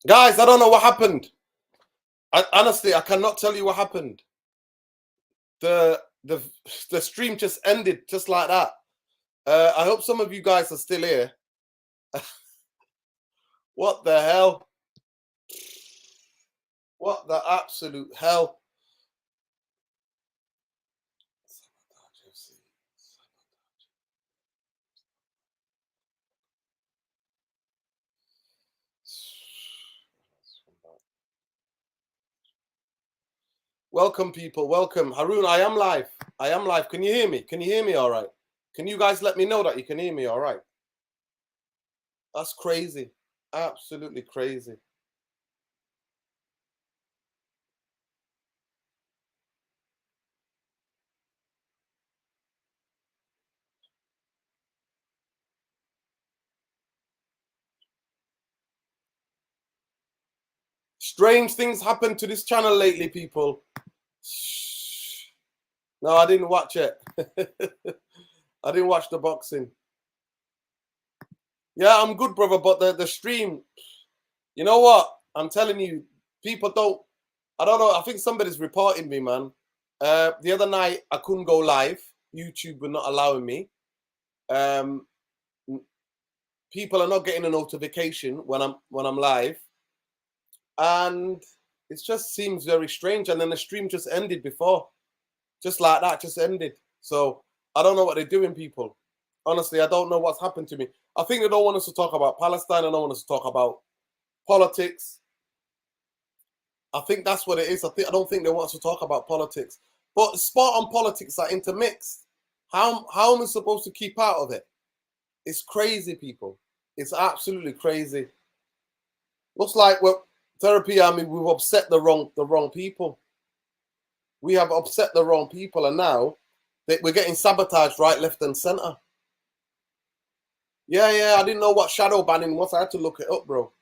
Guys, I don't know what happened. Honestly, I cannot tell you what happened. The the stream just ended just like that. I hope some of you guys are still here. What the hell? What the absolute hell? Welcome, people. Welcome. Haroon, I am live. I am live. Can you hear me? Can you hear me all right? Can you guys let me know that you can hear me all right? That's crazy. Absolutely crazy. Strange things happen to this channel lately, people. No, I didn't watch it. I didn't watch the boxing. Yeah, I'm good, brother, but the stream, you know what? I'm telling you, people don't, I don't know, I think somebody's reporting me, man. The other night, I couldn't go live. YouTube were not allowing me. Um, people are not getting a notification when I'm live. And it just seems very strange. And then the stream just ended before. Just like that, just ended. So I don't know what they're doing, people. Honestly, I don't know what's happened to me. I think they don't want us to talk about Palestine. They don't want us to talk about politics. I think that's what it is. I don't think they want us to talk about politics. But sport and politics are intermixed. How am I supposed to keep out of it? It's crazy, people. It's absolutely crazy. Looks like we're therapy. I mean, we've upset the wrong people. We have upset the wrong people, and now we're getting sabotaged right, left, and center. Yeah, I didn't know what shadow banning was. I had to look it up, bro.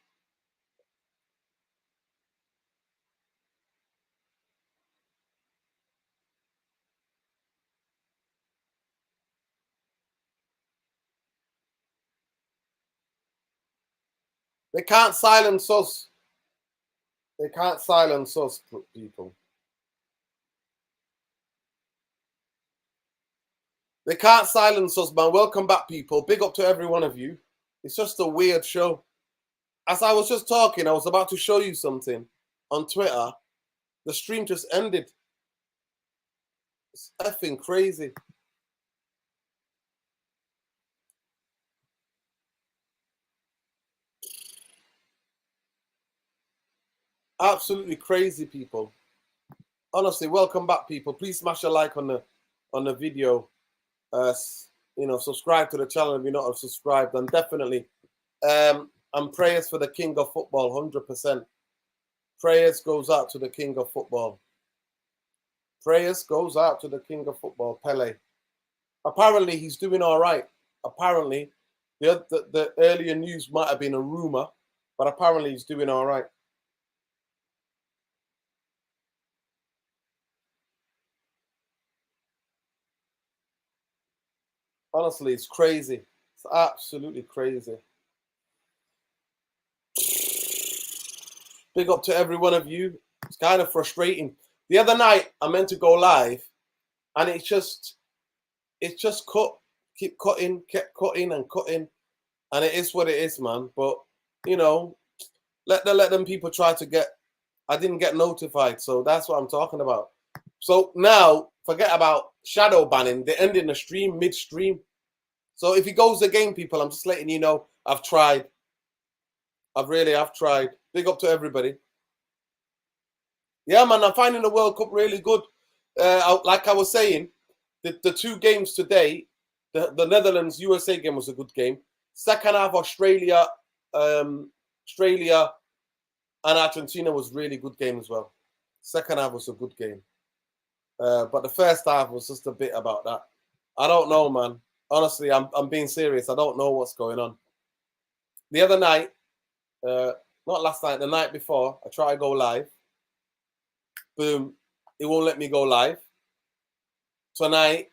They can't silence us. They can't silence us, people. They can't silence us, man. Welcome back, people. Big up to every one of you. It's just a weird show. As I was just talking, I was about to show you something on Twitter. The stream just ended. It's effing crazy. Absolutely crazy, people. Honestly, welcome back, people. Please smash a like on the video. Subscribe to the channel if you're not subscribed, and definitely and prayers for the king of football, 100%. Prayers goes out to the king of football. Prayers goes out to the king of football, Pele. Apparently, he's doing all right. Apparently, the earlier news might have been a rumor, but apparently he's doing all right. Honestly, it's crazy. It's absolutely crazy. Big up to every one of you. It's kind of frustrating. The other night, I meant to go live, and it's just keep cutting, kept cutting and cutting, and it is what it is, man. But let them people try to get. I didn't get notified, so that's what I'm talking about. So now, forget about shadow banning. They're ending the stream midstream. So if he goes again, people, I'm just letting you know. I've tried. I've tried. Big up to everybody. Yeah, man, I'm finding the World Cup really good. Like I was saying, the two games today, the Netherlands USA game was a good game. Second half, Australia and Argentina was really good game as well. Second half was a good game, but the first half was just a bit about that. I don't know, man. Honestly, I'm being serious. I don't know what's going on. The other night, not last night, the night before, I tried to go live. Boom, it won't let me go live. Tonight,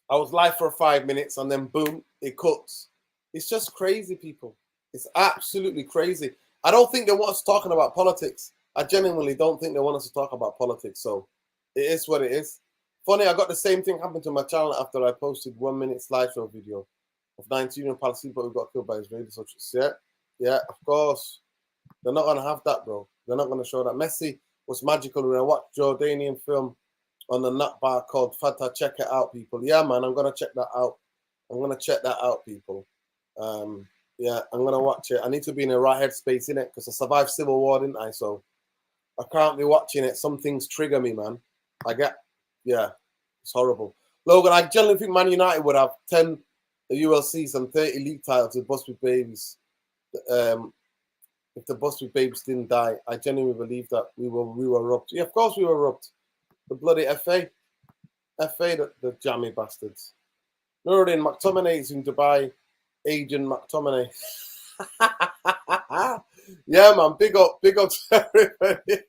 I was live for 5 minutes and then boom, it cuts. It's just crazy, people. It's absolutely crazy. I don't think they want us talking about politics. I genuinely don't think they want us to talk about politics. So it is what it is. Funny, I got the same thing happen to my channel after I posted 1 minute slideshow video of 19 in Palestine, but who got killed by Israeli soldiers. Yeah, yeah, of course. They're not gonna have that, bro. They're not gonna show that. Messi was magical. When I watched Jordanian film on the nut bar called Fata. Check it out, people. Yeah, man, I'm gonna check that out. I'm gonna check that out, people. Yeah, I'm gonna watch it. I need to be in the right headspace in it because I survived civil war, didn't I? So I can't be watching it. Some things trigger me, man. Yeah, it's horrible. Logan, I generally think Man United would have 10 ULCs and 30 league titles if Busby Babies, if the Busby Babies didn't die. I genuinely believe that we were robbed. Yeah, of course we were robbed. The bloody FA, the jammy bastards. Nuruddin McTominay is in Dubai. Agent McTominay. Yeah, man, big up to everybody.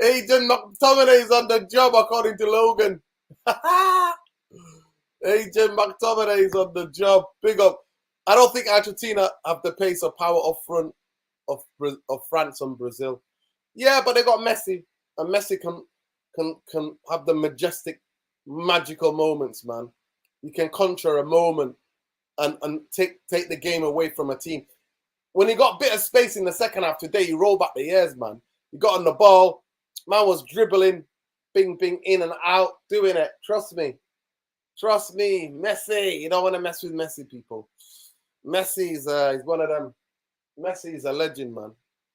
Agent McTominay is on the job, according to Logan. Agent McTominay is on the job. Big up. I don't think Argentina have the pace or power up front of France and Brazil. Yeah, but they got Messi, and Messi can have the majestic, magical moments, man. You can conjure a moment and take the game away from a team. When he got a bit of space in the second half today, he rolled back the years, man. He got on the ball. Man was dribbling, bing, bing, in and out, doing it. Trust me. Trust me. Messi. You don't want to mess with Messi, people. Messi is he's one of them. Messi is a legend, man.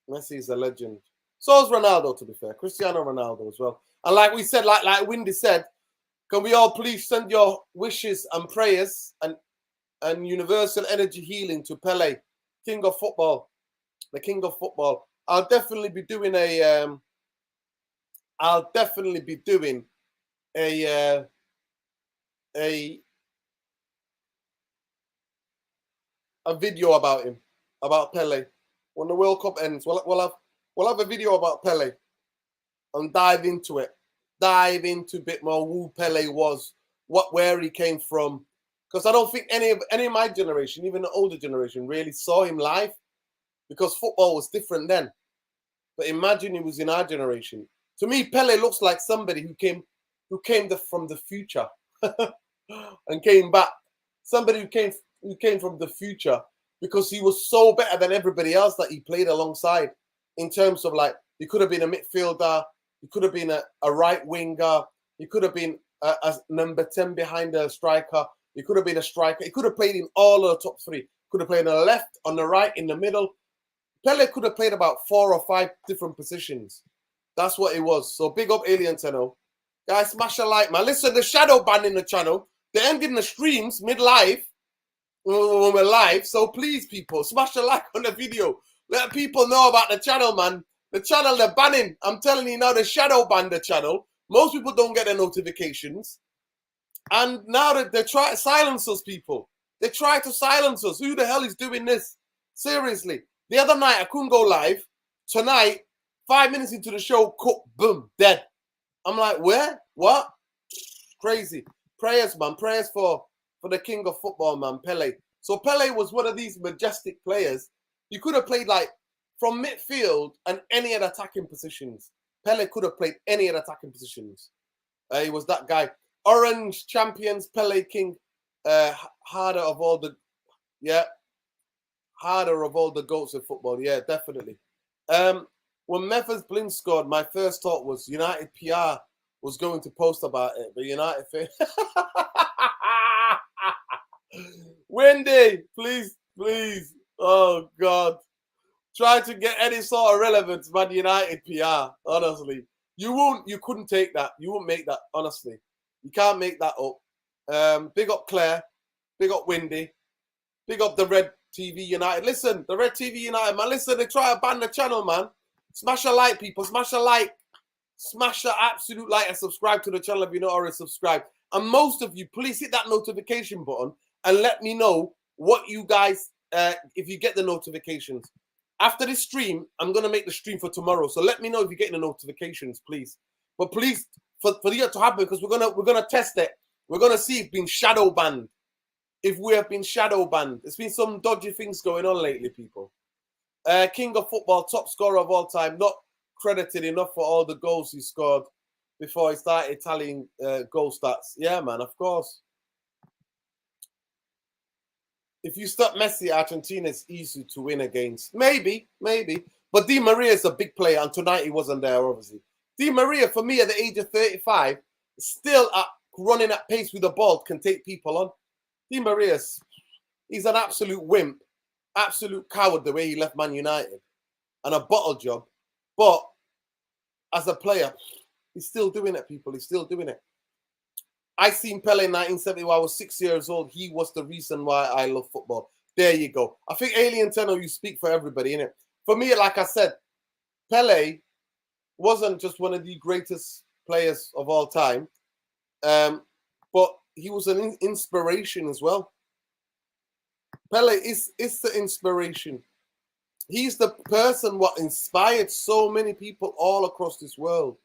Messi is a legend. So is Ronaldo, to be fair. Cristiano Ronaldo as well. And like we said, like Windy said, can we all please send your wishes and prayers and universal energy healing to Pele, King of Football, the King of Football. I'll definitely be doing a video about him, about Pele. When the World Cup ends, we'll have a video about Pele and dive into it. Dive into a bit more who Pele was, where he came from. Because I don't think any of my generation, even the older generation, really saw him live because football was different then. But imagine he was in our generation. To me, Pele looks like somebody who came from the future and came back. Somebody who came from the future because he was so better than everybody else that he played alongside. In terms of, like, he could have been a midfielder, he could have been a right winger, he could have been a number 10 behind a striker. He could have been a striker. He could have played in all of the top three. Could have played on the left, on the right, in the middle. Pele could have played about 4 or 5 different positions. That's what it was. So big up Alien Tenno. Guys, smash a like, man. Listen, the shadow ban in the channel. They're ending the streams mid-live when we're live. So please, people, smash a like on the video. Let people know about the channel, man. The channel, they're banning. I'm telling you now, the shadow ban the channel. Most people don't get the notifications. And now that they try to silence us, people. They try to silence us. Who the hell is doing this? Seriously. The other night, I couldn't go live. Tonight, 5 minutes into the show, cook, boom, dead. I'm like, where? What? Crazy. Prayers, man. Prayers for the King of Football, man, Pele. So Pele was one of these majestic players. He could have played, like, from midfield and any other attacking positions. Pele could have played any other attacking positions. He was that guy. Orange champions, Pele King, harder of all the goats of football. Yeah, definitely. When Memphis Blin scored, my first thought was United PR was going to post about it, but United Wendy, please. Oh God. Try to get any sort of relevance, Man United PR, honestly. You couldn't take that. You wouldn't make that, honestly. You can't make that up. Big up Claire. Big up Windy. Big up the Red TV United. Listen, the Red TV United, man. Listen, they try to ban the channel, man. Smash a like, people. Smash a like. Smash the absolute like and subscribe to the channel if you're not already subscribed. And most of you, please hit that notification button and let me know what you guys, if you get the notifications. After this stream, I'm going to make the stream for tomorrow. So let me know if you're getting the notifications, please. But please, for it to happen, because we're gonna test it. We're going to see if being shadow banned. If we have been shadow banned. There's been some dodgy things going on lately, people. King of football, top scorer of all time, not credited enough for all the goals he scored before he started tallying goal stats. Yeah, man, of course. If you stop Messi, Argentina is easy to win against. Maybe. But Di Maria is a big player, and tonight he wasn't there, obviously. Di Maria, for me, at the age of 35, still running at pace with the ball, can take people on. Di Maria, he's an absolute wimp, absolute coward the way he left Man United, and a bottle job. But as a player, he's still doing it, people. He's still doing it. I seen Pele in 1970 when I was 6 years old. He was the reason why I love football. There you go. I think Alien Tenor, you speak for everybody, innit? For me, like I said, Pele wasn't just one of the greatest players of all time, but he was an inspiration as well. Pele is the inspiration. He's the person what inspired so many people all across this world.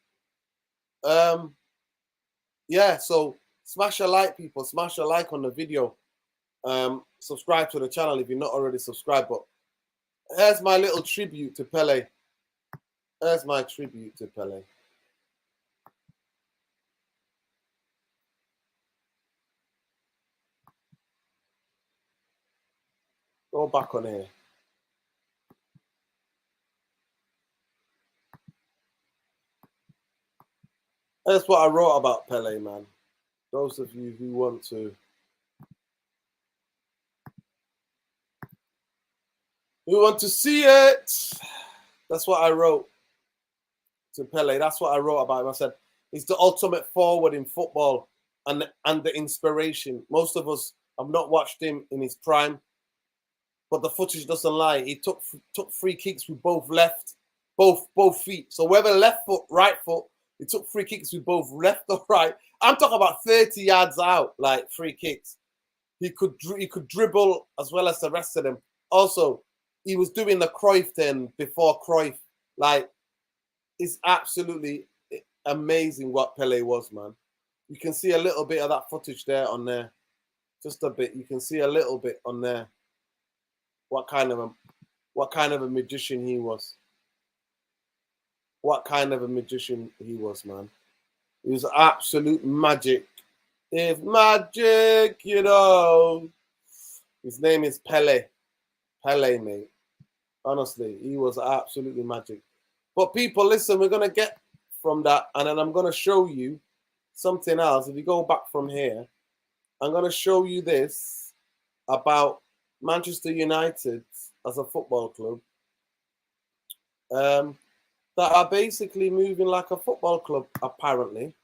Yeah, so smash a like, people. Smash a like on the video. Subscribe to the channel if you're not already subscribed. But here's my little tribute to Pele. Here's my tribute to Pele. Go back on here. That's what I wrote about Pele, man. Those of you who want to see it, that's what I wrote to Pele. That's what I wrote about him. I said he's the ultimate forward in football and the inspiration. Most of us have not watched him in his prime, but the footage doesn't lie. He took free kicks with both feet. So whether left foot, right foot, he took free kicks with both left or right. I'm talking about 30 yards out, like free kicks. He could dribble as well as the rest of them. Also, he was doing the Cruyff thing before Cruyff. Like, it's absolutely amazing what Pele was, man. You can see a little bit of that footage there on there. Just a bit. You can see a little bit on there. What kind of a magician he was. What kind of a magician he was, man. He was absolute magic. If magic, you know. His name is Pele. Pele, mate. Honestly, he was absolutely magic. But people, listen, we're going to get from that, and then I'm going to show you something else. If you go back from here, I'm going to show you this about Manchester United as a football club that are basically moving like a football club, apparently.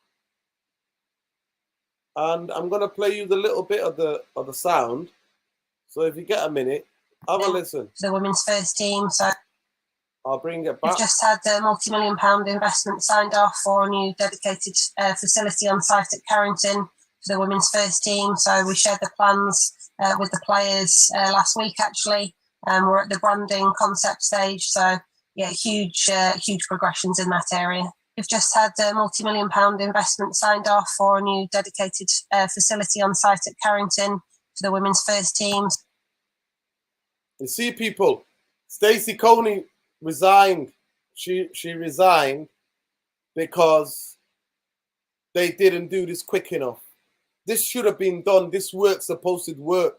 And I'm going to play you the little bit of the sound. So if you get a minute, have a listen. The women's first team, so I'll bring it back. We've just had a multi-million-pound investment signed off for a new dedicated facility on site at Carrington for the women's first team. So we shared the plans with the players last week, actually. We're at the branding concept stage. So, yeah, huge progressions in that area. We've just had a multi-million-pound investment signed off for a new dedicated facility on site at Carrington for the women's first team. You see, people, Stacey Coney resigned. She resigned because they didn't do this quick enough. This should have been done. This work supposed to work.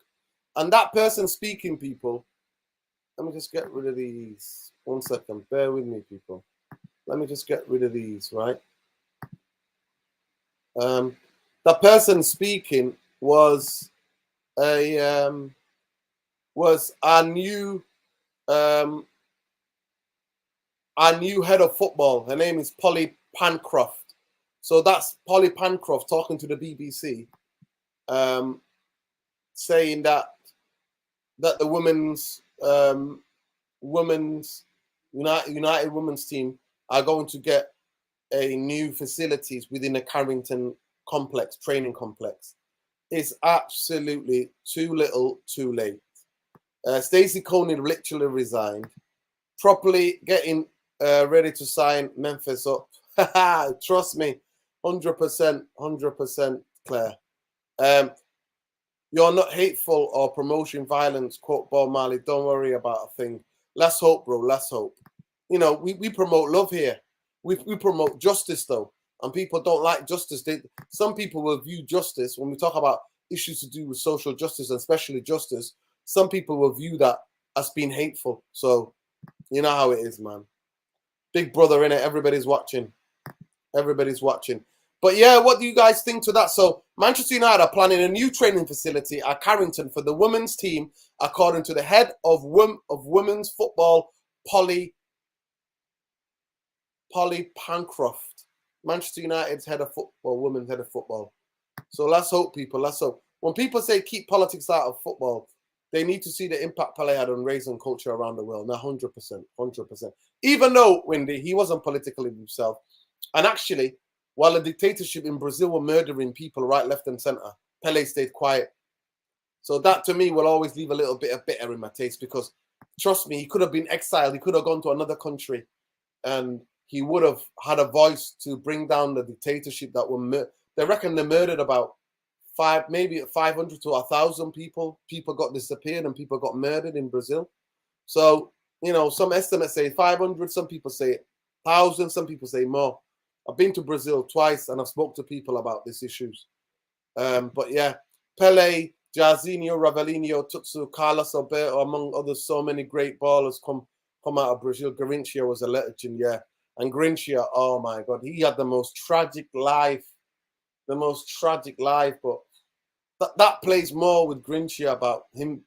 And that person speaking, people, let me just get rid of these. 1 second. Bear with me, people. Let me just get rid of these, right? The person speaking was our new head of football. Her name is Polly Pancroft. So that's Polly Pancroft talking to the BBC, saying that the United women's team are going to get a new facilities within the Carrington complex, training complex. It's absolutely too little, too late. Stacey Coney literally resigned, properly getting ready to sign Memphis up. Trust me, 100%, Claire. You're not hateful or promoting violence, quote Bob Marley. Don't worry about a thing. Let's hope, bro. Let's hope. You know, we promote love here. We promote justice, though. And people don't like justice. Some people will view justice, when we talk about issues to do with social justice, and especially justice, some people will view that as being hateful. So, you know how it is, man. Big brother, innit? Everybody's watching. Everybody's watching. But yeah, what do you guys think to that? So Manchester United are planning a new training facility at Carrington for the women's team, according to the head of women's football, Polly Pancroft. Manchester United's head of football, women's head of football. So let's hope, people. Let's hope. When people say keep politics out of football, they need to see the impact Pele had on raising culture around the world. Now, 100%, 100%. Even though, Windy, he wasn't political himself. And actually, while the dictatorship in Brazil were murdering people right, left, and center, Pele stayed quiet. So that, to me, will always leave a little bit of bitter in my taste, because, trust me, he could have been exiled. He could have gone to another country, and he would have had a voice to bring down the dictatorship that were they reckon they murdered about 500 to 1,000 people. People got disappeared and people got murdered in Brazil. So, you know, some estimates say 500, some people say 1,000, some people say more. I've been to Brazil twice and I've spoke to people about these issues. But yeah, Pele, Jairzinho, Ravelinho, Tutsu, Carlos Alberto, among others, so many great ballers come out of Brazil. Garrincha was a legend, yeah. And Garrincha, oh my God, he had the most tragic life. The most tragic life. But that plays more with Garrincha about him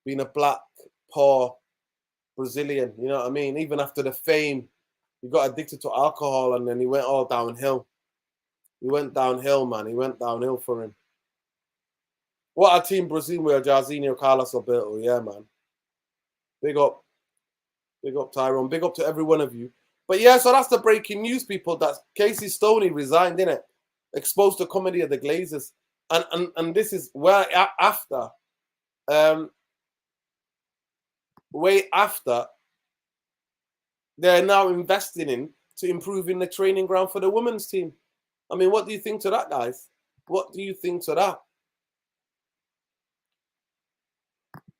being a black, poor Brazilian. You know what I mean? Even after the fame, he got addicted to alcohol and then he went all downhill. He went downhill, man. He went downhill for him. What a team Brazil were, Jairzinho, Carlos Alberto. Yeah, man. Big up. Big up, Tyrone. Big up to every one of you. But yeah, so that's the breaking news, people. That Casey Stoney resigned, innit? Exposed to comedy of the Glazers. And this is way after they're now investing in to improving the training ground for the women's team. I mean, what do you think to that, guys? What do you think to that?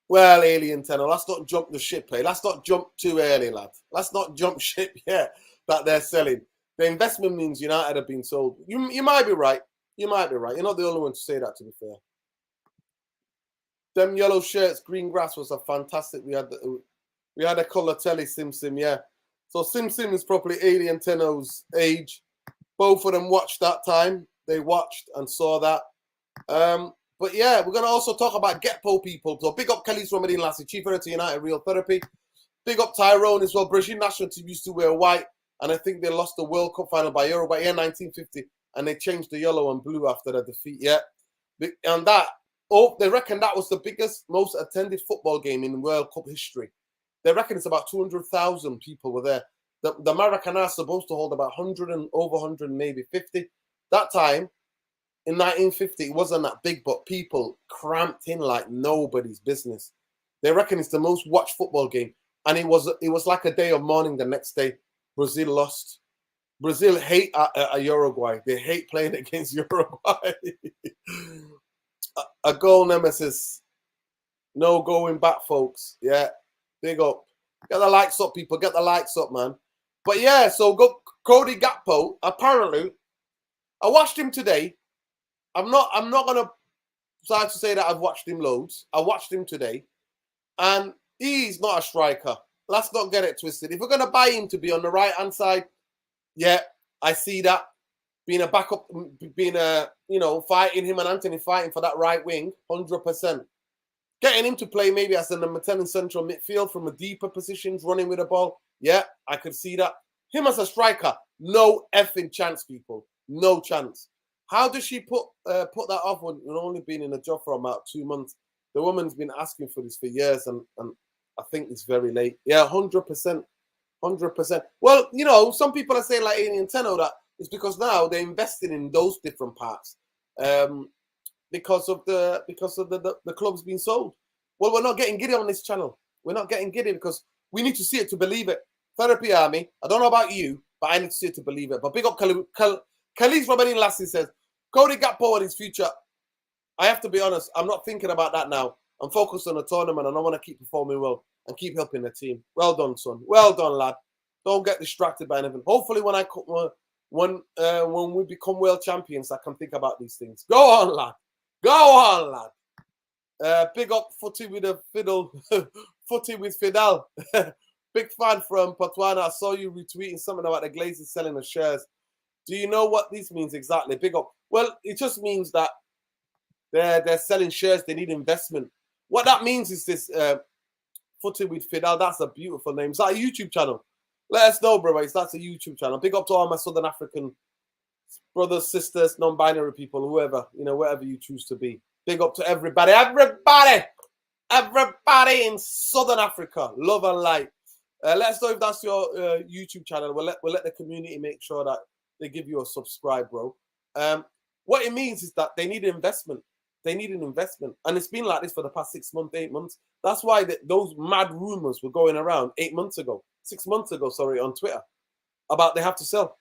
Well, Alien Tenor, let's not jump the ship, eh? Let's not jump too early, lad. Let's not jump ship yet that they're selling. The investment means United have been sold. You might be right. You might be right. You're not the only one to say that, to be fair. Them yellow shirts, green grass was a fantastic. We had a colour telly, Sim, yeah. So Sim is probably Alien Tenno's age. Both of them watched that time. They watched and saw that. But yeah, we're going to also talk about Getpo, people. So big up Kelly's Romadine Lassie, Chief Editor United Real Therapy. Big up Tyrone as well. Brazilian national team used to wear white, and I think they lost the World Cup final by Uruguay in 1950, and they changed the yellow and blue after the defeat. Yeah, and they reckon that was the biggest, most attended football game in World Cup history. They reckon it's about 200,000 people were there. The Maracanã is supposed to hold about 100 and over 100, maybe 50. That time, in 1950, it wasn't that big, but people cramped in like nobody's business. They reckon it's the most watched football game. And it was like a day of mourning the next day. Brazil lost. Brazil hate Uruguay. They hate playing against Uruguay. a goal nemesis. No going back, folks. Yeah, big up. Get the likes up, people. Get the likes up, man. But yeah, so Cody Gakpo. Apparently, I watched him today. I'm not gonna try to say that I've watched him loads. I watched him today, and he's not a striker. Let's not get it twisted. If we're gonna buy him to be on the right hand side, yeah, I see that. Being a backup, fighting him and Anthony fighting for that right wing, 100%. Getting him to play maybe as the number 10 in central midfield from a deeper positions, running with the ball, yeah, I could see that. Him as a striker, no effing chance, people. No chance. How does she put that off when we've only been in a job for about 2 months? The woman's been asking for this for years, and I think it's very late. Yeah, 100%. 100%. Well, some people are saying like Alien Tenno that it's because now they're investing in those different parts because of the clubs being sold. Well, we're not getting giddy on this channel. We're not getting giddy because we need to see it to believe it. Therapy Army, I don't know about you, but I need to see it to believe it. But big up Khalid's Romadine Lassie says, Cody Gakpo and his future. I have to be honest, I'm not thinking about that now. I'm focused on the tournament and I want to keep performing well. and keep helping the team. Well done, son. Well done, lad. Don't get distracted by anything. Hopefully, when we become world champions, I can think about these things. Go on, lad. Go on, lad. Big up footy with a fiddle. Footy with Fidel. Big fan from Botswana. I saw you retweeting something about the Glazer selling the shares. Do you know what this means exactly? Big up. Well, it just means that they're selling shares. They need investment. What that means is this Footy with Fidel. That's a beautiful name. Is that a YouTube channel? Let us know, bro. That's a YouTube channel. Big up to all my Southern African brothers, sisters, non-binary people, whoever, wherever you choose to be. Big up to everybody. Everybody in Southern Africa. Love and light. Let us know if that's your YouTube channel. We'll let the community make sure that they give you a subscribe, bro. What it means is that they need investment. They need an investment. And it's been like this for the past 6 months, 8 months. That's why those mad rumors were going around 6 months ago, on Twitter, about they have to sell.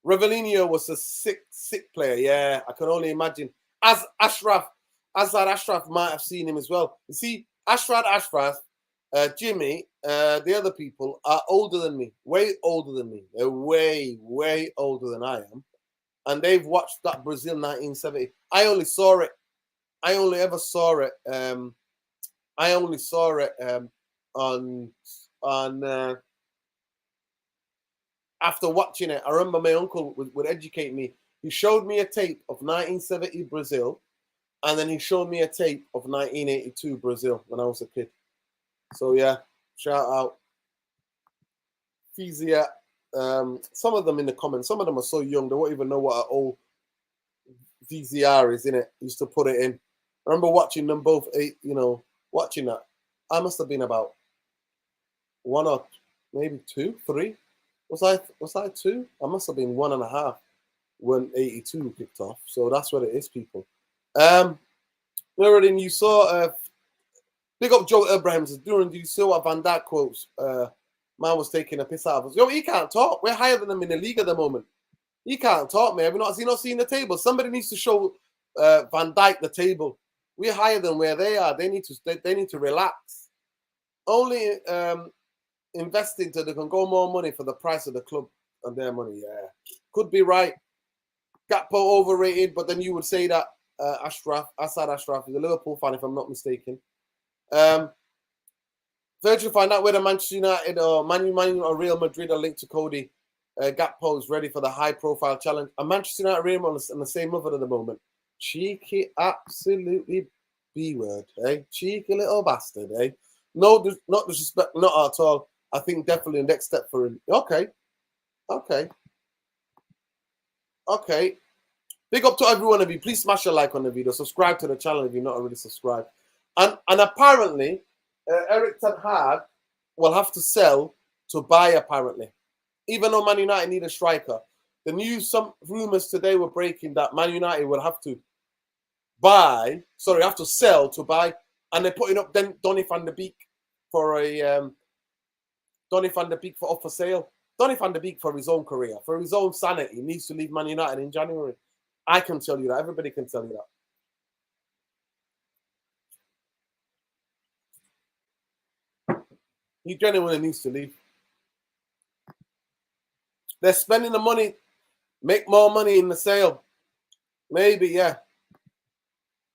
Revelinho was a sick player. Yeah, I can only imagine. As Ashraf might have seen him as well. You see, Ashraf, Jimmy, the other people are older than me, way older than me. They're way, way older than I am. And they've watched that Brazil 1970. I only saw it. I only ever saw it. I only saw it on after watching it. I remember my uncle would educate me. He showed me a tape of 1970 Brazil, and then he showed me a tape of 1982 Brazil when I was a kid. So yeah, shout out. Fizia. Some of them in the comments, some of them are so young, they won't even know what an old VCR is, innit? Used to put it in. I remember watching them both, watching that. I must have been about 1 or maybe 2, 3. Was I 2? I must have been 1.5 when 82 kicked off. So that's what it is, people. Nuruddin, you saw big up Joe Abrahams. During you saw what Van Dijk quotes. Man was taking a piss out of us. Yo, he can't talk. We're higher than him in the league at the moment. He can't talk, man. Has he not seen the table? Somebody needs to show Van Dijk the table. We're higher than where they are. They need to relax. Only investing so they can go more money for the price of the club and their money. Yeah, could be right. Gakpo overrated, but then you would say that Asad Ashraf is a Liverpool fan, if I'm not mistaken. Virgil, find out whether Manchester United or Man United or Real Madrid are linked to Cody. Gakpo is ready for the high-profile challenge. And Manchester United and Real Madrid on the same level at the moment. Cheeky, absolutely B-word, eh? Cheeky little bastard, eh? No, not disrespect, not at all. I think definitely the next step for him. Okay. Big up to every one of you. Please smash a like on the video. Subscribe to the channel if you're not already subscribed. And apparently, Eric Ten Hag will have to sell to buy, apparently. Even though Man United need a striker. Some rumors today were breaking that Man United will have to sell to buy. And they're putting up Donny van de Beek for up for sale. Donny van de Beek for his own career, for his own sanity, needs to leave Man United in January. I can tell you that. Everybody can tell you that. He genuinely needs to leave. They're spending the money, make more money in the sale. Maybe, yeah.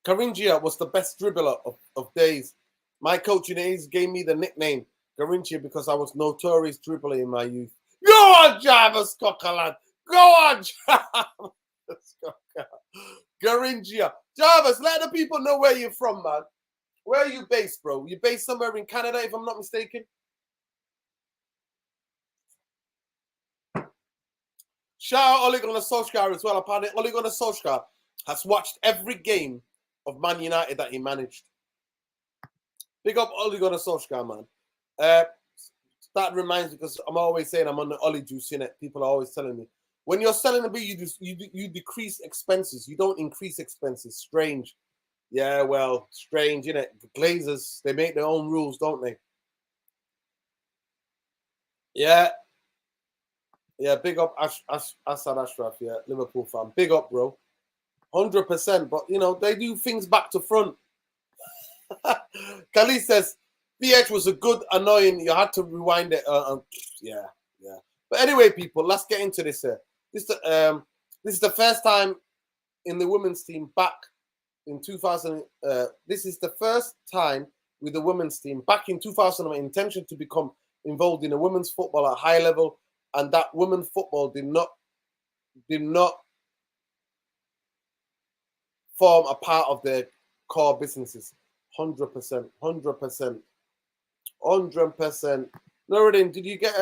Caringia was the best dribbler of days. My coaching days gave me the nickname Caringia because I was notorious dribbler in my youth. Go on, Jarvis Coquelin. Go on, Jarvis Coquelin. Caringia. Jarvis, let the people know where you're from, man. Where are you based, bro? You're based somewhere in Canada, if I'm not mistaken? Shout out Ole Gunnar Solskjaer as well. Apparently, Ole Gunnar Solskjaer has watched every game of Man United that he managed. Big up Ole Gunnar Solskjaer, man. That reminds me, because I'm always saying I'm on the Ole juice, innit? People are always telling me. When you're selling a bit, you decrease expenses. You don't increase expenses. Strange. Yeah, well, strange, innit? The Glazers, they make their own rules, don't they? Yeah. Yeah, big up Asad Ashraf, yeah, Liverpool fan. Big up, bro. 100%, but, they do things back to front. Khalid says, VH was a good, annoying. You had to rewind it. Yeah. But anyway, people, let's get into this. This is the first time in the women's team back in 2000. This is the first time with the women's team back in 2000. Intention to become involved in a women's football at high level, and that women's football did not form a part of their core businesses. 100%, 100%, 100%. Nuruddin, did you get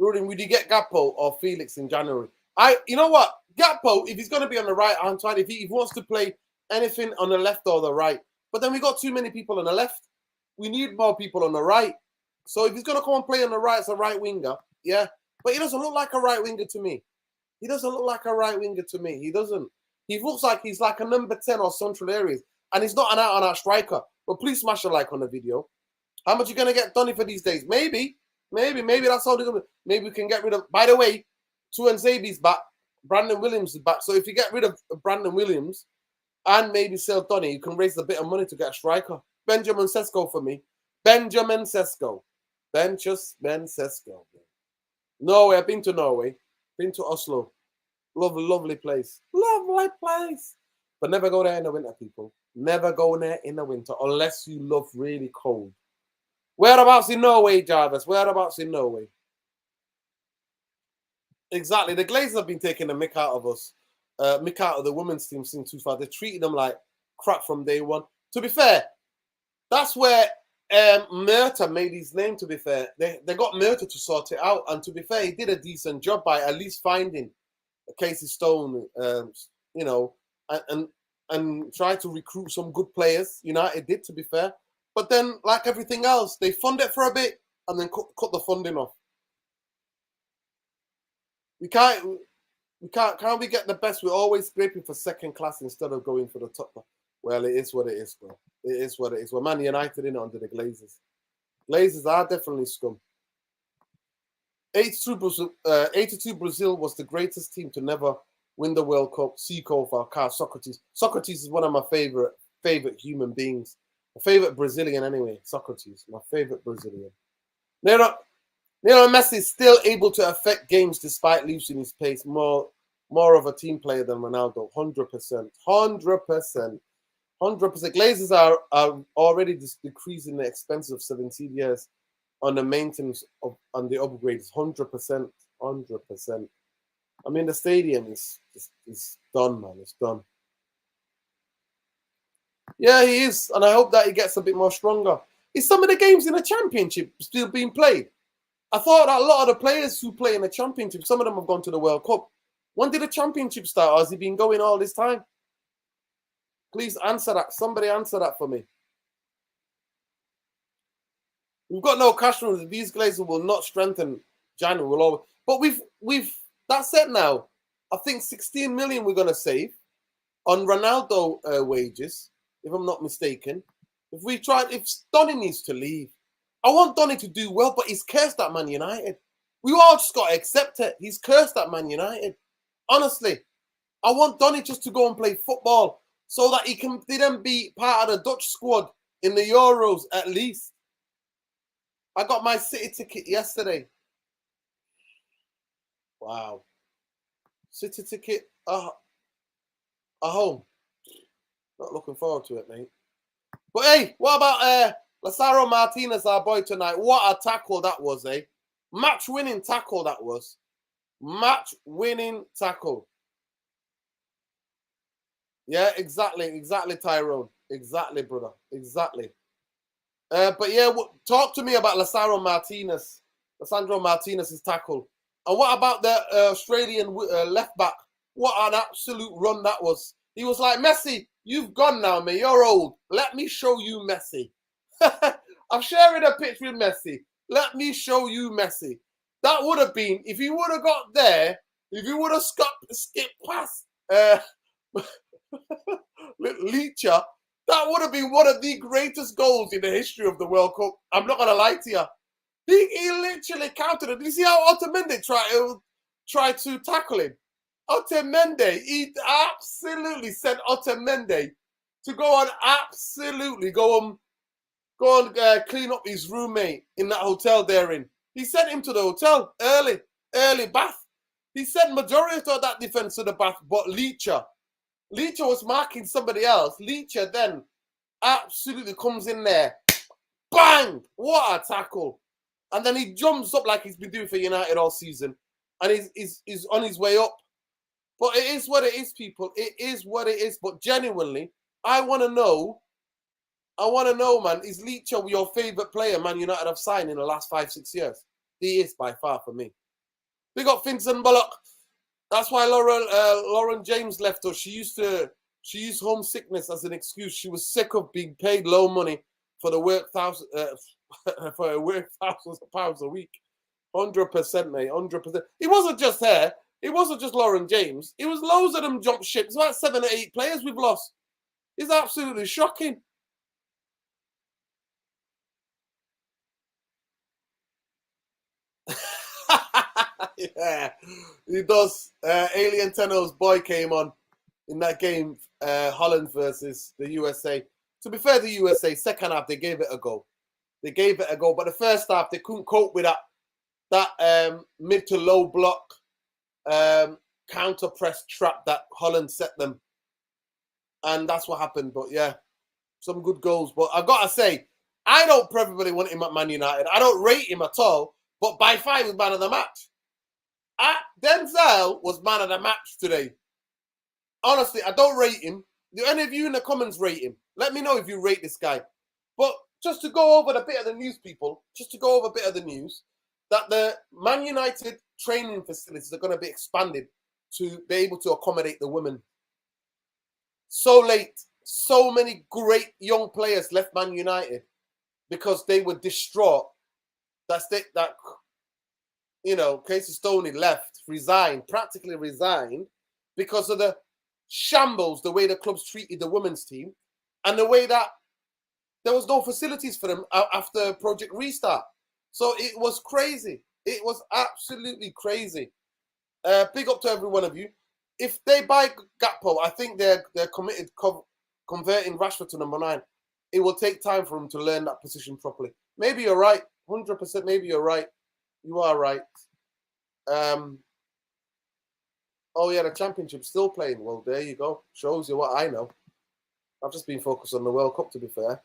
Nuruddin, would you get Gakpo or Felix in January? You know what, Gakpo, if he's going to be on the right hand side, if he wants to play anything on the left or the right, but then we got too many people on the left. We need more people on the right. So if he's going to come and play on the right as a right winger, yeah. But he doesn't look like a right winger to me. He doesn't look like a right winger to me. He doesn't. He looks like he's like a number 10 or central areas. And he's not an out-and-out striker. But please smash a like on the video. How much are you going to get done for these days? Maybe that's all they're going to do. Maybe we can get rid of... By the way, Tuanzebe's back. Brandon Williams is back. So if you get rid of Brandon Williams and maybe sell Donny, you can raise a bit of money to get a striker. Benjamin Sesko for me. Benjamin Sesko. Norway. I've been to Norway. Been to Oslo. Lovely, lovely place. Lovely place. But never go there in the winter, people. Never go there in the winter unless you love really cold. Whereabouts in Norway, Jarvis? Whereabouts in Norway? Exactly. The Glazers have been taking the mick out of us. Mick out of the women's team since 2000. They treated them like crap from day one. To be fair, that's where Murta made his name, to be fair. They got Murta to sort it out. And to be fair, he did a decent job by at least finding Casey Stone, you know, and try to recruit some good players. United did, to be fair. But then, like everything else, they fund it for a bit and then cut the funding off. Can't we get the best? We're always scraping for second class instead of going for the top. Well, it is what it is, bro. It is what it is. We're Man United in it under the Glazers. Glazers are definitely scum. 82 Brazil was the greatest team to never win the World Cup. Seco for Carl Socrates. Socrates is one of my favorite human beings. My favorite Brazilian anyway. Socrates, my favorite Brazilian. Lionel Messi is still able to affect games despite losing his pace. More of a team player than Ronaldo. 100%. 100%. 100%. Glazers are already decreasing the expense of 17 years on the maintenance on the upgrades. 100%. 100%. I mean, the stadium is done, man. It's done. Yeah, he is. And I hope that he gets a bit more stronger. Is some of the games in the championship still being played? I thought that a lot of the players who play in the championship, some of them have gone to the World Cup. When did the championship start? Or has he been going all this time? Please answer that. Somebody answer that for me. We've got no cash rooms. These Glazers will not strengthen January. But we've that's it now. I think 16 million we're gonna save on Ronaldo wages, if I'm not mistaken. If Donny needs to leave, I want Donny to do well, but he's cursed at Man United. We all just got to accept it. He's cursed at Man United. Honestly, I want Donny just to go and play football so that he can then be part of the Dutch squad in the Euros at least. I got my City ticket yesterday. Wow. City ticket at home. Not looking forward to it, mate. But hey, what about Lazaro Martinez, our boy tonight? What a tackle that was, eh? Match-winning tackle that was. Match-winning tackle. Yeah, exactly, Tyrone. Exactly, brother. Exactly. But yeah, talk to me about Lissandro Martinez's tackle. And what about the Australian left back? What an absolute run that was. He was like, Messi, you've gone now, mate. You're old. Let me show you Messi. I'm sharing a picture with Messi. Let me show you Messi. That would have been, if he would have got there, if he would have skipped past Leacher, that would have been one of the greatest goals in the history of the World Cup. I'm not going to lie to you. He literally counted it. Did you see how Otamendi tried to tackle him? Otamendi, he absolutely sent Otamendi to go go and clean up his roommate in that hotel they're in. He sent him to the hotel early bath. He sent majority of that defense to the bath, but Leacher was marking somebody else. Leacher then absolutely comes in there. Bang! What a tackle. And then he jumps up like he's been doing for United all season. And he's on his way up. But it is what it is, people. It is what it is. But genuinely, I want to know, man, is Leacher your favourite player Man United have signed in the last 5-6 years? He is by far for me. We got Vincent Bullock. That's why Lauren James left us. She used homesickness as an excuse. She was sick of being paid low money for the work thousands of pounds a week. 100%, mate. 100%. It wasn't just her. It wasn't just Lauren James. It was loads of them jump ship. It's about 7 or 8 players we've lost. It's absolutely shocking. Yeah, he does. Alien Tenno's boy came on in that game, Holland versus the USA. To be fair, the USA, second half, they gave it a go. But the first half, they couldn't cope with that mid to low block counter press trap that Holland set them. And that's what happened. But yeah, some good goals. But I've got to say, I don't probably want him at Man United. I don't rate him at all. But by far, he was man of the match. Denzel was man of the match today. Honestly, I don't rate him. Do any of you in the comments rate him? Let me know if you rate this guy. But just to go over a bit of the news, people, that the Man United training facilities are going to be expanded to be able to accommodate the women. So late, so many great young players left Man United because they were distraught that Casey Stoney practically resigned because of the shambles, the way the clubs treated the women's team and the way that there was no facilities for them after Project Restart. So it was crazy. It was absolutely crazy. Big up to every one of you. If they buy Gakpo, I think they're committed converting Rashford to number 9. It will take time for him to learn that position properly. Maybe you're right. 100% maybe you're right. You are right. Oh, yeah, the championship's still playing. Well, there you go. Shows you what I know. I've just been focused on the World Cup, to be fair.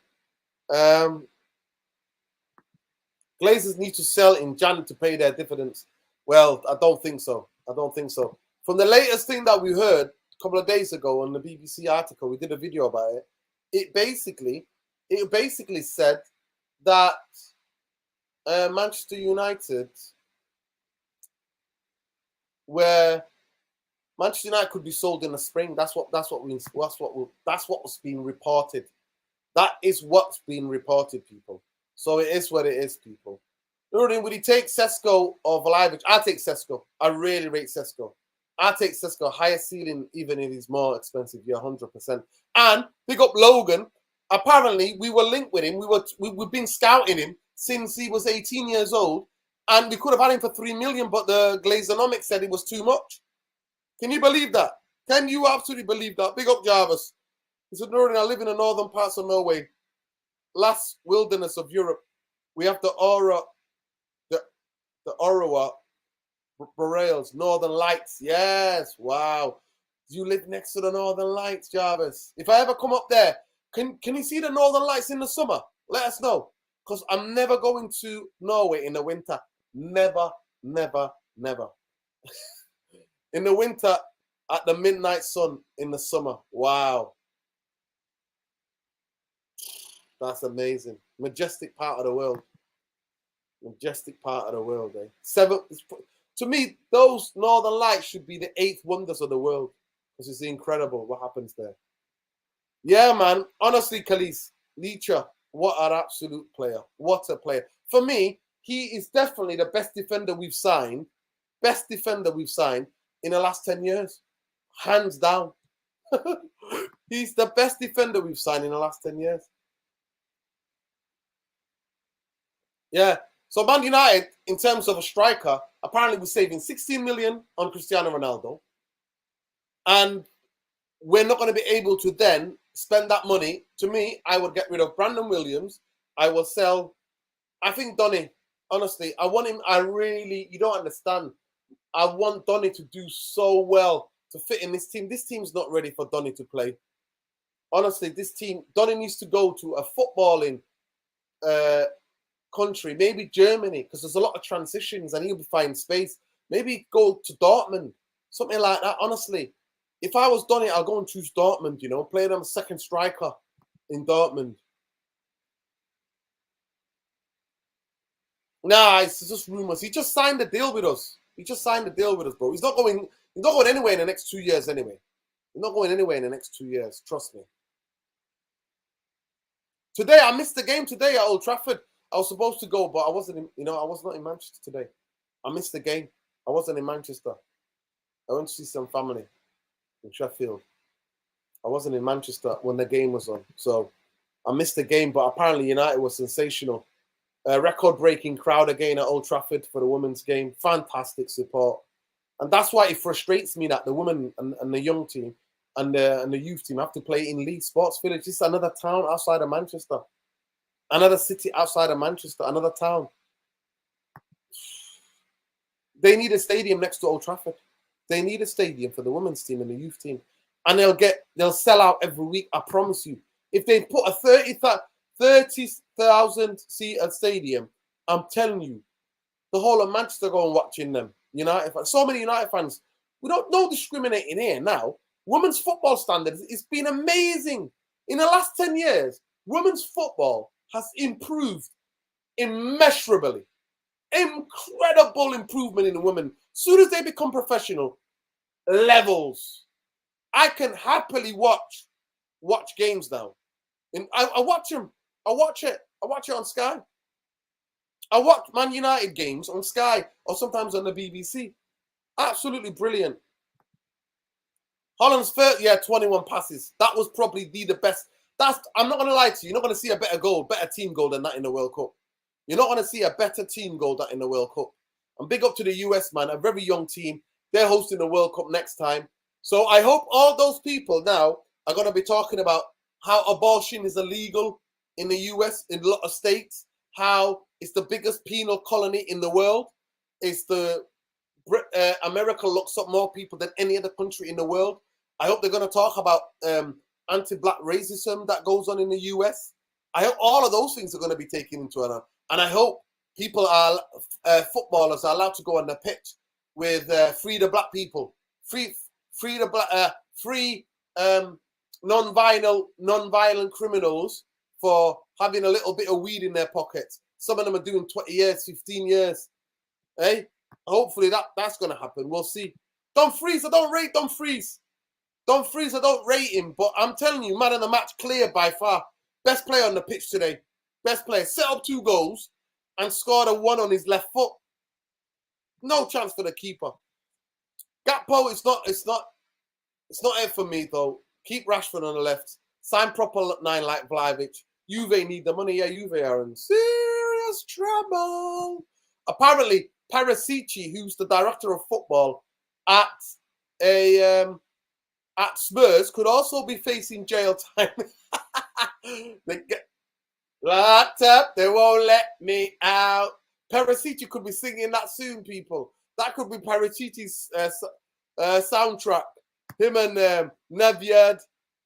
Glazers need to sell in Jan to pay their dividends. Well, I don't think so. From the latest thing that we heard a couple of days ago on the BBC article, we did a video about it. It basically said that Manchester United, where Manchester United could be sold in the spring. That's what's being reported. That is what's being reported, people. So it is what it is, people. Nuruddin, would he take Sesko or Vlahovic? I take Sesko. I really rate Sesko. I take Sesko. Higher ceiling, even if he's more expensive. Yeah, 100%. And pick up Logan. Apparently, we were linked with him. We've been scouting him since he was 18 years old, and we could have had him for 3 million, but the Glazeronomics said it was too much. Can you believe that? Can you absolutely believe that? Big up Jarvis. He said, Nuruddin, I live in the northern parts of Norway. Last wilderness of Europe. We have the Aurora Boreals, Northern Lights. Yes, wow. You live next to the Northern Lights, Jarvis. If I ever come up there, can you see the Northern Lights in the summer? Let us know. Because I'm never going to Norway in the winter. Never, never, never. In the winter, at the midnight sun in the summer. Wow. That's amazing. Majestic part of the world. Majestic part of the world, eh? To me, those Northern Lights should be the 8th wonders of the world. Because it's incredible what happens there. Yeah, man. Honestly, Khalees, Leacher, what an absolute player. What a player. For me, he is definitely the best defender we've signed. Best defender we've signed in the last 10 years. Hands down. He's the best defender we've signed in the last 10 years. Yeah. So Man United, in terms of a striker, apparently we're saving 16 million on Cristiano Ronaldo. And we're not going to be able to then spend that money. To me, I would get rid of Brandon Williams. I will sell. I think Donny, honestly, I want him. You don't understand. I want Donny to do so well to fit in this team. This team's not ready for Donny to play. Honestly, this team, Donny needs to go to a footballing country, maybe Germany, because there's a lot of transitions and he'll be finding space. Maybe go to Dortmund, something like that. Honestly, if I was Donny, I'll go and choose Dortmund, you know, play them second striker in Dortmund. Nah, it's just rumors. He just signed a deal with us. He just signed a deal with us, bro. He's not going anywhere in the next 2 years anyway. He's not going anywhere in the next 2 years. Trust me. Today, I missed the game today at Old Trafford. I was supposed to go, but I wasn't in, I was not in Manchester today. I missed the game. I wasn't in Manchester. I went to see some family in Sheffield. I wasn't in Manchester when the game was on. So I missed the game, but apparently United was sensational. Record-breaking crowd again at Old Trafford for the women's game. Fantastic support. And that's why it frustrates me that the women and the young team and the youth team have to play in Leeds Sports Village. Just another town outside of Manchester. Another city outside of Manchester. Another town. They need a stadium next to Old Trafford. They need a stadium for the women's team and the youth team. And they'll sell out every week, I promise you. If they put a 30,000 seat stadium, I'm telling you, the whole of Manchester go and watching them. United fans, so many United fans. We don't know discriminating here now. Women's football standards, it's been amazing. In the last 10 years, women's football has improved immeasurably. Incredible improvement in the women. As soon as they become professional, levels. I can happily watch games now. And I watch them. I watch it on Sky. I watch Man United games on Sky or sometimes on the BBC. Absolutely brilliant. Holland's first, 21 passes. That was probably the best. I'm not going to lie to you. You're not going to see a better team goal than that in the World Cup. You're not going to see a better team goal than that in the World Cup. And big up to the US, man. A very young team. They're hosting the World Cup next time. So I hope all those people now are going to be talking about how abortion is illegal in the US, in a lot of states, how it's the biggest penal colony in the world. It's America locks up more people than any other country in the world. I hope they're going to talk about anti-black racism that goes on in the US. I hope all of those things are going to be taken into account. And I hope footballers are allowed to go on the pitch with free the black people, free non-violent criminals for having a little bit of weed in their pockets. Some of them are doing 20 years, 15 years. Hey, hopefully that's going to happen. We'll see. Dumfries, I don't rate Dumfries. Dumfries, I don't rate him. But I'm telling you, man of the match, clear by far. Best player on the pitch today. Best player. Set up 2 goals and scored a 1 on his left foot. No chance for the keeper. Gakpo, it's not it for me, though. Keep Rashford on the left. Sign proper 9 like Vlahovic. Juve need the money. Yeah, Juve are in serious trouble. Apparently, Perisic, who's the director of football at Spurs, could also be facing jail time. They get locked up. They won't let me out. Perisic could be singing that soon, people. That could be Perisic's soundtrack. Him and Nevyed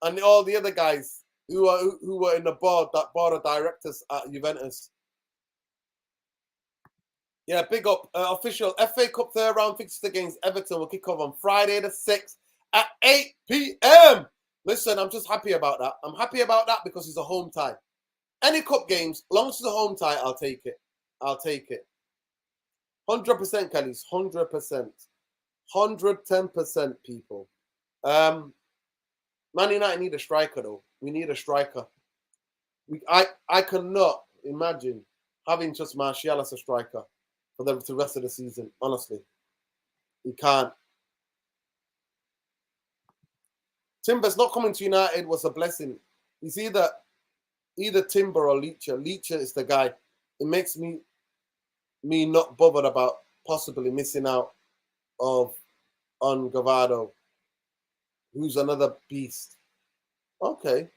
and all the other guys who were in the board of directors at Juventus. Yeah, big up. Official FA Cup third round fixtures against Everton will kick off on Friday the 6th at 8 p.m. Listen, I'm just happy about that. I'm happy about that because it's a home tie. Any cup games, as long as it's a home tie, I'll take it. I'll take it. 100%, Kellys. 100%. 110%, people. Man United need a striker, though. We need a striker. I cannot imagine having just Martial as a striker for the rest of the season, honestly. You can't. Timber's not coming to United was a blessing. He's either Timber or Leacher. Leacher is the guy. It makes me not bothered about possibly missing out on Gavado, who's another beast. Okay.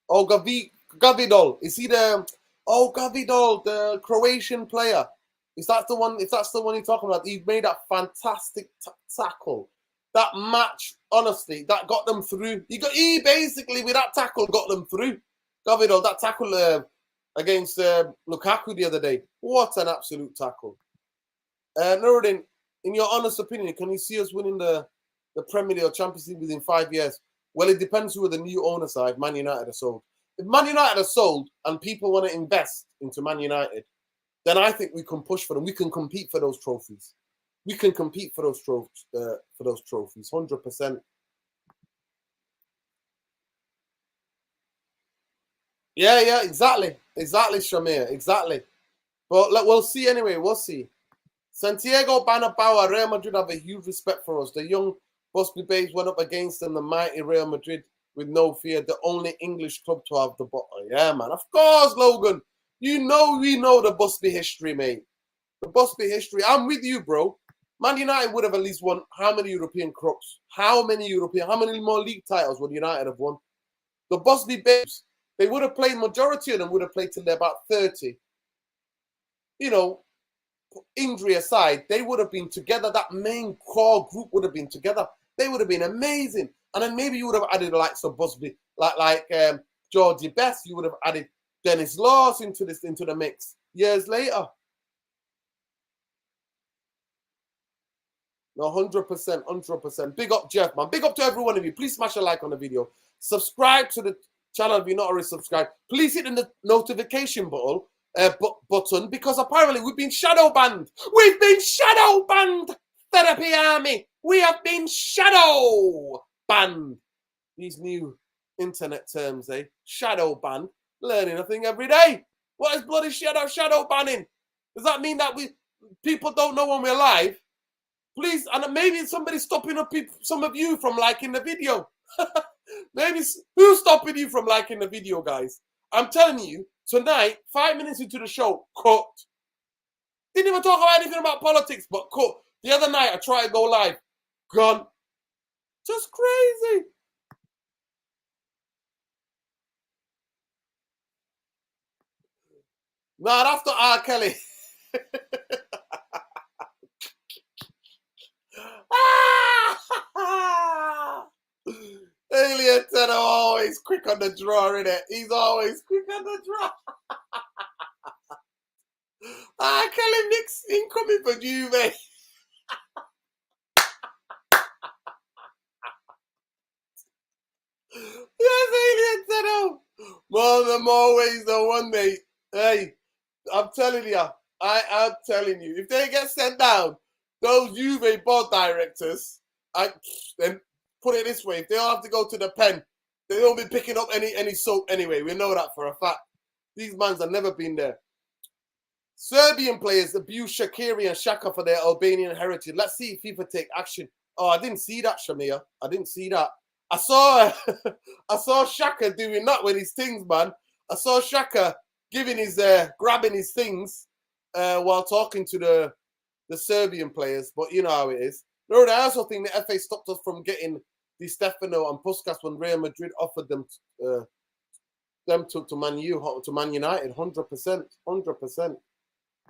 Oh, Gavidol. Is he the Oh, Gavidol, the Croatian player. Is that the one? If that's the one you're talking about, he made that fantastic tackle. That match, honestly, that got them through. He basically, with that tackle, got them through. Gavidol, that tackle against Lukaku the other day. What an absolute tackle. Nuruddin, in your honest opinion, can you see us winning the Premier League or Champions League within 5 years? Well, it depends who the new owners are if Man United are sold. If Man United are sold and people want to invest into Man United, then I think we can push for them. We can compete for those trophies. We can compete for those trophies, 100%. Yeah, exactly, Shamir, exactly. But we'll see anyway. We'll see. Santiago Bernabeu, Real Madrid have a huge respect for us. The young Busby Babes went up against them, the mighty Real Madrid, with no fear. The only English club to have the bottle. Yeah, man. Of course, Logan. You know we know the Busby history, mate. The Busby history. I'm with you, bro. Man United would have at least won how many European cups? How many more league titles would United have won? The Busby Babes, they would have played, majority of them would have played till they're about 30. You know, injury aside, they would have been together. That main core group would have been together. They would have been amazing. And then maybe you would have added the likes of Busby, like Georgie Best. You would have added Dennis Laws into the mix years later. No, 100%, 100%. Big up, Jeff, man. Big up to every one of you. Please smash a like on the video. Subscribe to the channel if you're not already subscribed. Please hit the notification button, because apparently we've been shadow banned. We've been shadow banned. Therapy Army. We have been shadow banned. These new internet terms, eh? Shadow banned. Learning a thing every day. What is bloody shadow banning? Does that mean that people don't know when we're live? Please, and maybe somebody's stopping up some of you from liking the video. Maybe who's stopping you from liking the video, guys? I'm telling you, tonight, 5 minutes into the show, cut. Didn't even talk about anything about politics, but cut. The other night, I tried to go live. Gone. Just crazy. Nah, that's not R. Kelly. Alien Tenor always quick on the draw, innit? He's always quick on the draw. Kelly Nick's incoming for Juve. Yes, Alien Tenor. More ways than one, mate. Hey, I'm telling you. I'm telling you. If they get sent down, those Juve board directors, then put it this way, if they all have to go to the pen, they don't be picking up any soap anyway. We know that for a fact. These mans have never been there. Serbian players abuse Shaqiri and Xhaka for their Albanian heritage. Let's see if FIFA take action. Oh, I didn't see that, Shamir. I didn't see that. I saw Xhaka doing that with his things, man. I saw Xhaka giving his grabbing his things while talking to the Serbian players, but you know how it is. No, I also think the FA stopped us from getting Di Stefano and Puskas when Real Madrid offered them to Man United, 100%, 100%.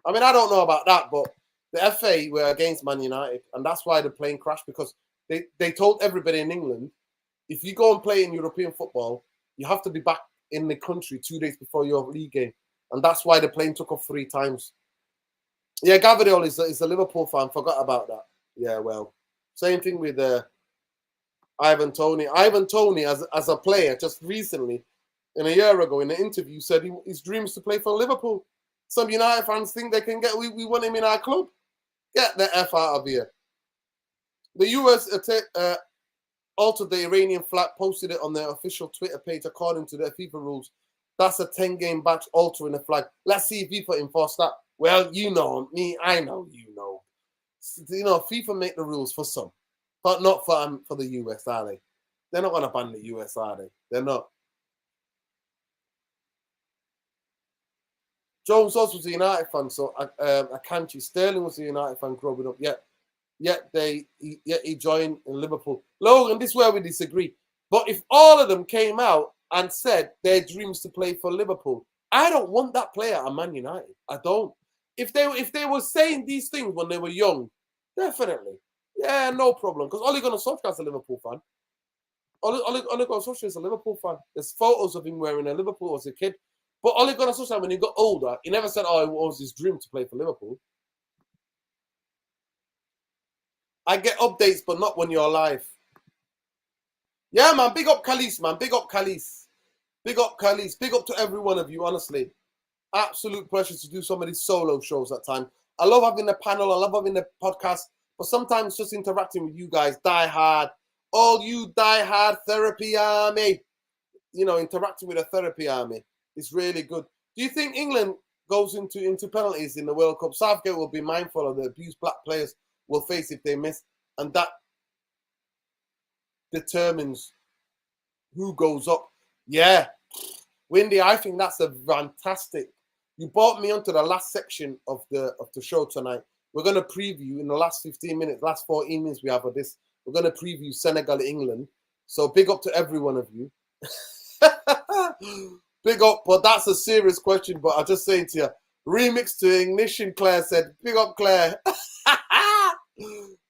I mean, I don't know about that, but the FA were against Man United, and that's why the plane crashed, because they told everybody in England, if you go and play in European football, you have to be back in the country 2 days before your league game, and that's why the plane took off 3 times. Yeah, Gabriel is a Liverpool fan. Forgot about that. Yeah, well, same thing with Ivan Toney. Ivan Toney, as a player, just recently, a year ago, in an interview, said his dream is to play for Liverpool. Some United fans think they can we want him in our club. Get the F out of here. The US altered the Iranian flag, posted it on their official Twitter page according to their FIFA rules. That's a 10-game batch altering the flag. Let's see if FIFA enforce that. Well, you know me, I know you know. You know, FIFA make the rules for some, but not for the US, are they? They're not going to ban the US, are they? They're not. Jones also was a United fan, so Akanji Sterling was a United fan growing up. Yet he joined in Liverpool. Logan, this is where we disagree. But if all of them came out and said their dreams to play for Liverpool, I don't want that player at Man United. I don't. If they were saying these things when they were young, definitely. Yeah, no problem. Because Ole Gunnar Solskjaer's a Liverpool fan. Ole Gunnar Solskjaer is a Liverpool fan. There's photos of him wearing a Liverpool as a kid. But Ole Gunnar Solskjaer, when he got older, he never said, oh, it was his dream to play for Liverpool. I get updates, but not when you're alive. Yeah, man. Big up Khalees, man. Big up Khalees. Big up Khalees. Big up to every one of you, honestly. Absolute pleasure to do some of these solo shows at time. I love having the panel. I love having the podcast. But sometimes just interacting with you guys, die hard. All you die hard therapy army. You know, interacting with a therapy army is really good. Do you think England goes into penalties in the World Cup? Southgate will be mindful of the abuse black players will face if they miss. And that determines who goes up. Yeah. Windy, I think that's a fantastic. You brought me onto the last section of the show tonight. We're going to preview in the last 15 minutes, last 14 minutes we have of this. We're going to preview Senegal, England. So big up to every one of you. Big up, but that's a serious question. But I'll just say to you, remix to Ignition, Claire said, big up, Claire.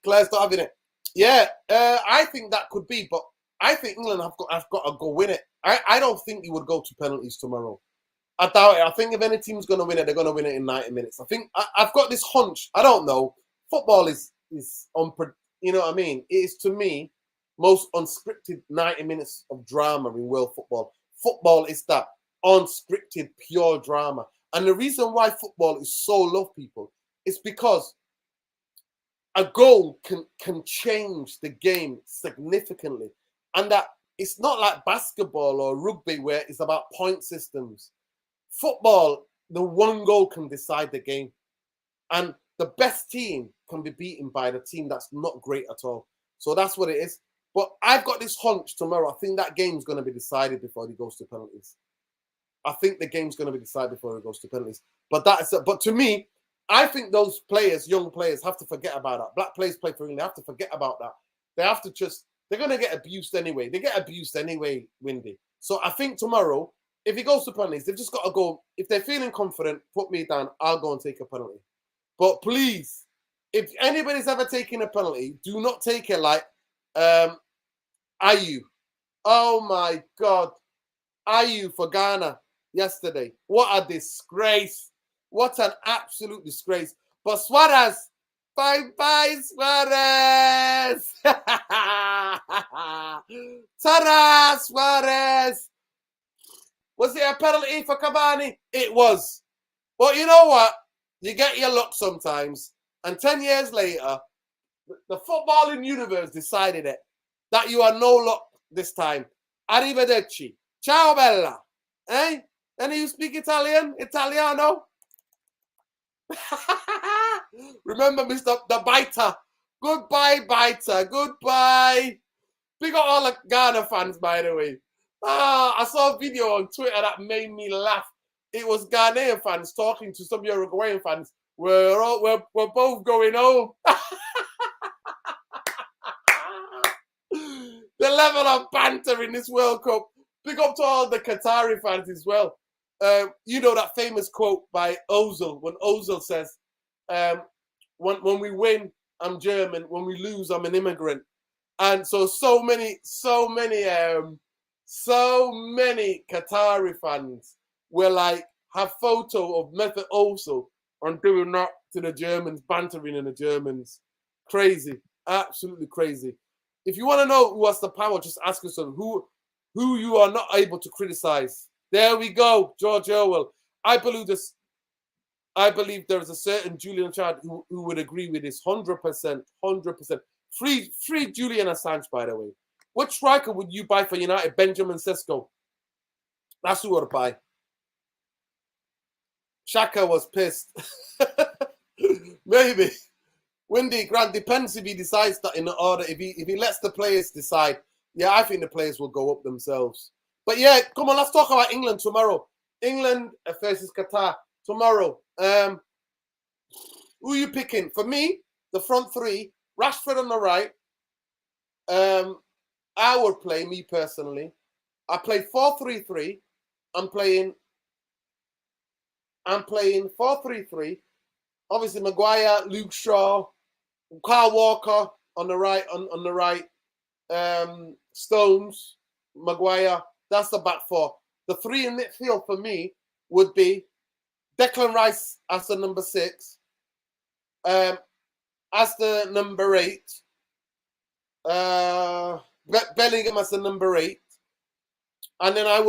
Claire's not having it. Yeah, I think that could be, but I think England have got to go win it. I don't think you would go to penalties tomorrow. I doubt it. I think if any team's going to win it, they're going to win it in 90 minutes. I think I've got this hunch. I don't know. Football is you know what I mean? It is, to me, most unscripted 90 minutes of drama in world football. Football is that unscripted, pure drama. And the reason why football is so loved, people, is because a goal can change the game significantly. And that it's not like basketball or rugby where it's about point systems. Football, the one goal can decide the game. And the best team can be beaten by the team that's not great at all. So that's what it is. But I've got this hunch tomorrow. I think that game's going to be decided before it goes to penalties. I think the game's going to be decided before it goes to penalties. But to me, I think those players, young players, have to forget about that. Black players play for England. They have to forget about that. They have to they're going to get abused anyway. They get abused anyway, Windy. So I think tomorrow, if he goes to penalties, they've just got to go. If they're feeling confident, put me down. I'll go and take a penalty. But please, if anybody's ever taken a penalty, do not take it like Ayew. Oh my God. Ayew for Ghana yesterday. What a disgrace. What an absolute disgrace. But Suarez, bye-bye, Suarez. Ta-da, Suarez. Was it a penalty for Cavani? It was. But you know what? You get your luck sometimes. And 10 years later, the footballing universe decided it. That you are no luck this time. Arrivederci. Ciao, bella. Eh? Any of you speak Italian? Italiano? Remember, Mr. The Biter. Goodbye, Biter. Goodbye. Big up all the Ghana fans, by the way. I saw a video on Twitter that made me laugh. It was Ghanaian fans talking to some Uruguayan fans. We're both going home. The level of banter in this World Cup. Big up to all the Qatari fans as well. You know that famous quote by Ozil, when Ozil says, when we win, I'm German. When we lose, I'm an immigrant. And so many Qatari fans will like have photo of Mesut Ozil on doing that to the Germans, bantering in the Germans. Crazy, absolutely crazy. If you want to know who has the power, just ask yourself who you are not able to criticize. There we go, George Orwell. I believe there is a certain Julian Child who would agree with this 100%. Free Julian Assange, by the way. What striker would you buy for United? Benjamin Sesko. That's who I'd buy. Shaka was pissed. Maybe. Windy, Grant, depends if he decides that in the order. If he lets the players decide, yeah, I think the players will go up themselves. But yeah, come on, let's talk about England tomorrow. England versus Qatar tomorrow. Who are you picking? For me, the front three, Rashford on the right. I would play, me personally, I play 4-3-3. I'm playing I'm playing 4-3-3. Obviously, Maguire, Luke Shaw, Kyle Walker on the right, on the right. Stones, Maguire. That's the back four. The three in midfield for me would be Declan Rice as the number 6, as the number 8, Bellingham as the number 8, and then I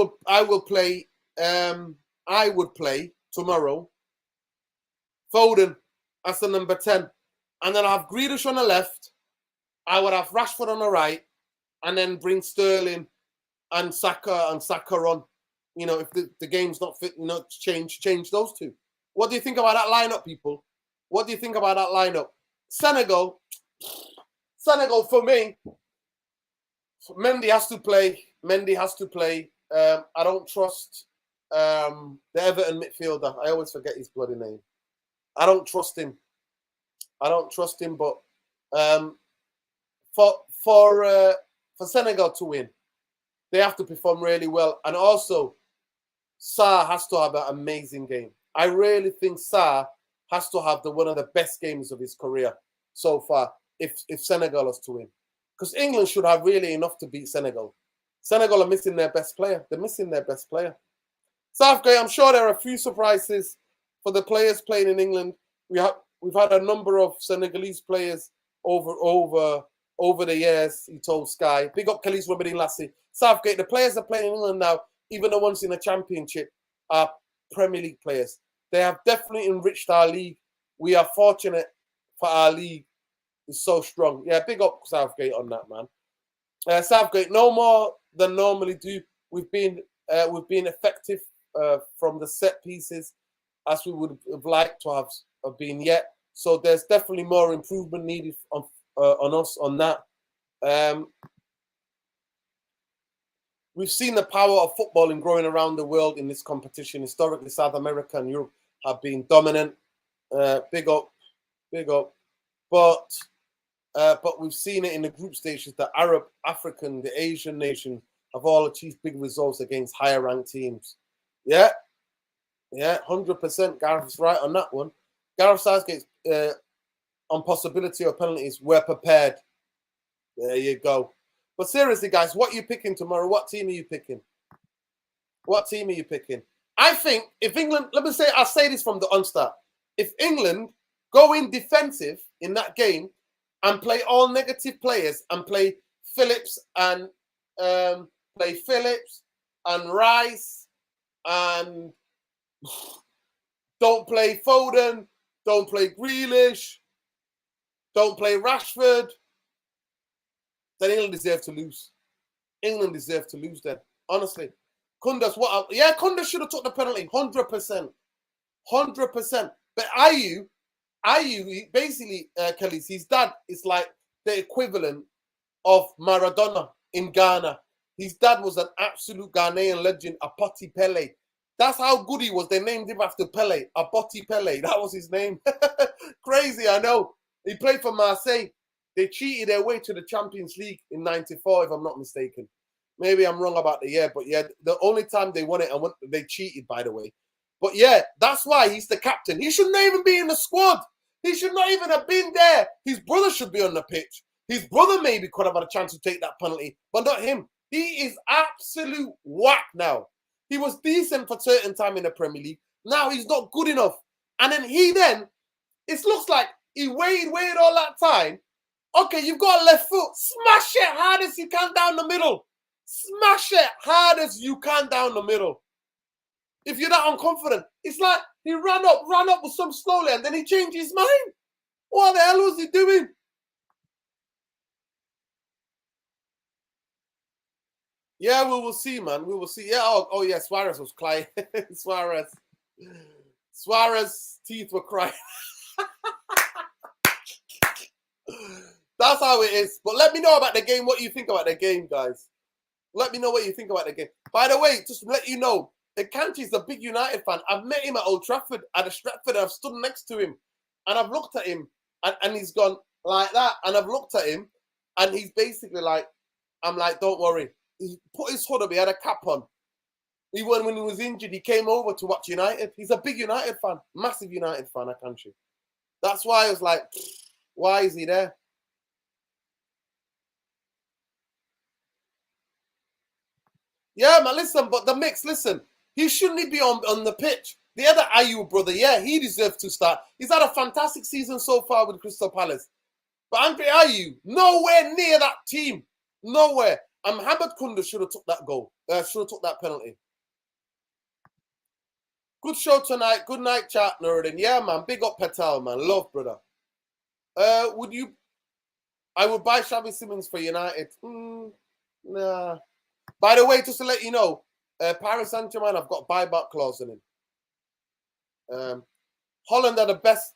would play tomorrow Foden as the number 10, and then I have Grealish on the left. I would have Rashford on the right, and then bring Sterling and Saka on. You know, if the game's not fit, change those two. What do you think about that lineup, people? What do you think about that lineup? Senegal for me, Mendy has to play. I don't trust the Everton midfielder. I always forget his bloody name. I don't trust him. But for Senegal to win, they have to perform really well. And also, Sarr has to have an amazing game. I really think Sarr has to have one of the best games of his career so far if Senegal is to win. Because England should have really enough to beat Senegal. Senegal are missing their best player. They're missing their best player. Southgate, I'm sure there are a few surprises for the players playing in England. We've had a number of Senegalese players over the years, he told Sky. Big up Khalees Wemedine Lassie. Southgate, the players that are playing in England now, even the ones in the Championship, are Premier League players. They have definitely enriched our league. We are fortunate for our league. It's so strong. Yeah, big up Southgate on that, man. Southgate, no more than normally do. We've been effective from the set pieces as we would have liked to have been yet. So there's definitely more improvement needed on us on that. We've seen the power of footballing growing around the world in this competition. Historically, South America and Europe have been dominant. Big up. But we've seen it in the group stages. The Arab, African, the Asian nations have all achieved big results against higher ranked teams. Yeah, 100%. Gareth's right on that one. Gareth Southgate's on possibility of penalties. We're prepared. There you go. But seriously, guys, what are you picking tomorrow? What team are you picking? I think if England, I'll say this from the onstart. If England go in defensive in that game and play all negative players and play Phillips and Rice and don't play Foden, don't play Grealish, don't play Rashford, then England deserve to lose. England deserve to lose then. Honestly. Kundus should have took the penalty. 100%. But Ayew, basically, Kelly's, his dad is like the equivalent of Maradona in Ghana. His dad was an absolute Ghanaian legend, Apoti Pele. That's how good he was. They named him after Pele, Apoti Pele. That was his name. Crazy, I know. He played for Marseille. They cheated their way to the Champions League in '94, if I'm not mistaken. Maybe I'm wrong about the year, but yeah, the only time they won it, they cheated, by the way. But yeah, that's why he's the captain. He should not even be in the squad. He should not even have been there. His brother should be on the pitch. His brother maybe could have had a chance to take that penalty, but not him. He is absolute whack now. He was decent for certain time in the Premier League. Now he's not good enough. And then it looks like he waited all that time. Okay, you've got a left foot. Smash it hard as you can down the middle. Smash it hard as you can down the middle. If you're that unconfident, it's like he ran up with some slowly and then he changed his mind. What the hell was he doing? Yeah, we will see, man. We will see. Yeah, oh yeah, Suarez was crying. Suarez teeth were crying. That's how it is. But let me know about the game. What you think about the game, guys? Let me know what you think about the game. By the way, just to let you know, the Kanchi's a big United fan. I've met him at Old Trafford, at the Stratford. I've stood next to him, and I've looked at him, and he's gone like that. And I've looked at him, and he's basically like, I'm like, don't worry. He put his hood up. He had a cap on. When he was injured, he came over to watch United. He's a big United fan, massive United fan, I can't you. That's why I was like, why is he there? Yeah, man, listen, but the mix, listen, he shouldn't be on the pitch. The other Ayew brother, yeah, he deserves to start. He's had a fantastic season so far with Crystal Palace. But Andre Ayew, nowhere near that team. Nowhere. And Mohamed Kunda should have took that goal. Should have took that penalty. Good show tonight. Good night, chat, Nuruddin. Yeah, man. Big up Patel, man. Love, brother. I would buy Xavi Simons for United. Nah. By the way, just to let you know, Paris Saint-Germain have got buyback clause in it. Holland are the best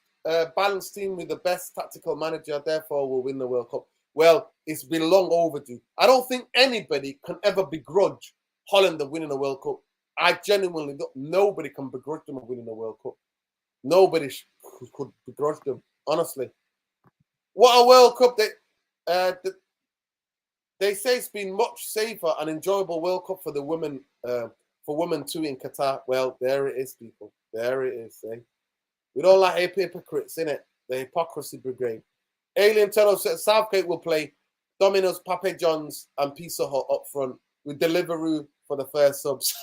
balanced team with the best tactical manager, therefore will win the World Cup. Well, it's been long overdue. I don't think anybody can ever begrudge Holland of winning the World Cup. I genuinely don't. Nobody can begrudge them of winning the World Cup. Nobody could begrudge them, honestly. What a World Cup! They say it's been much safer and enjoyable World Cup for the women, for women too in Qatar. Well, there it is, people. There it is. Eh? We don't like hypocrites, innit? The hypocrisy brigade. Alien Tunnel says Southgate will play Domino's, Papa John's, and Pizza Hut up front with Deliveroo for the first subs.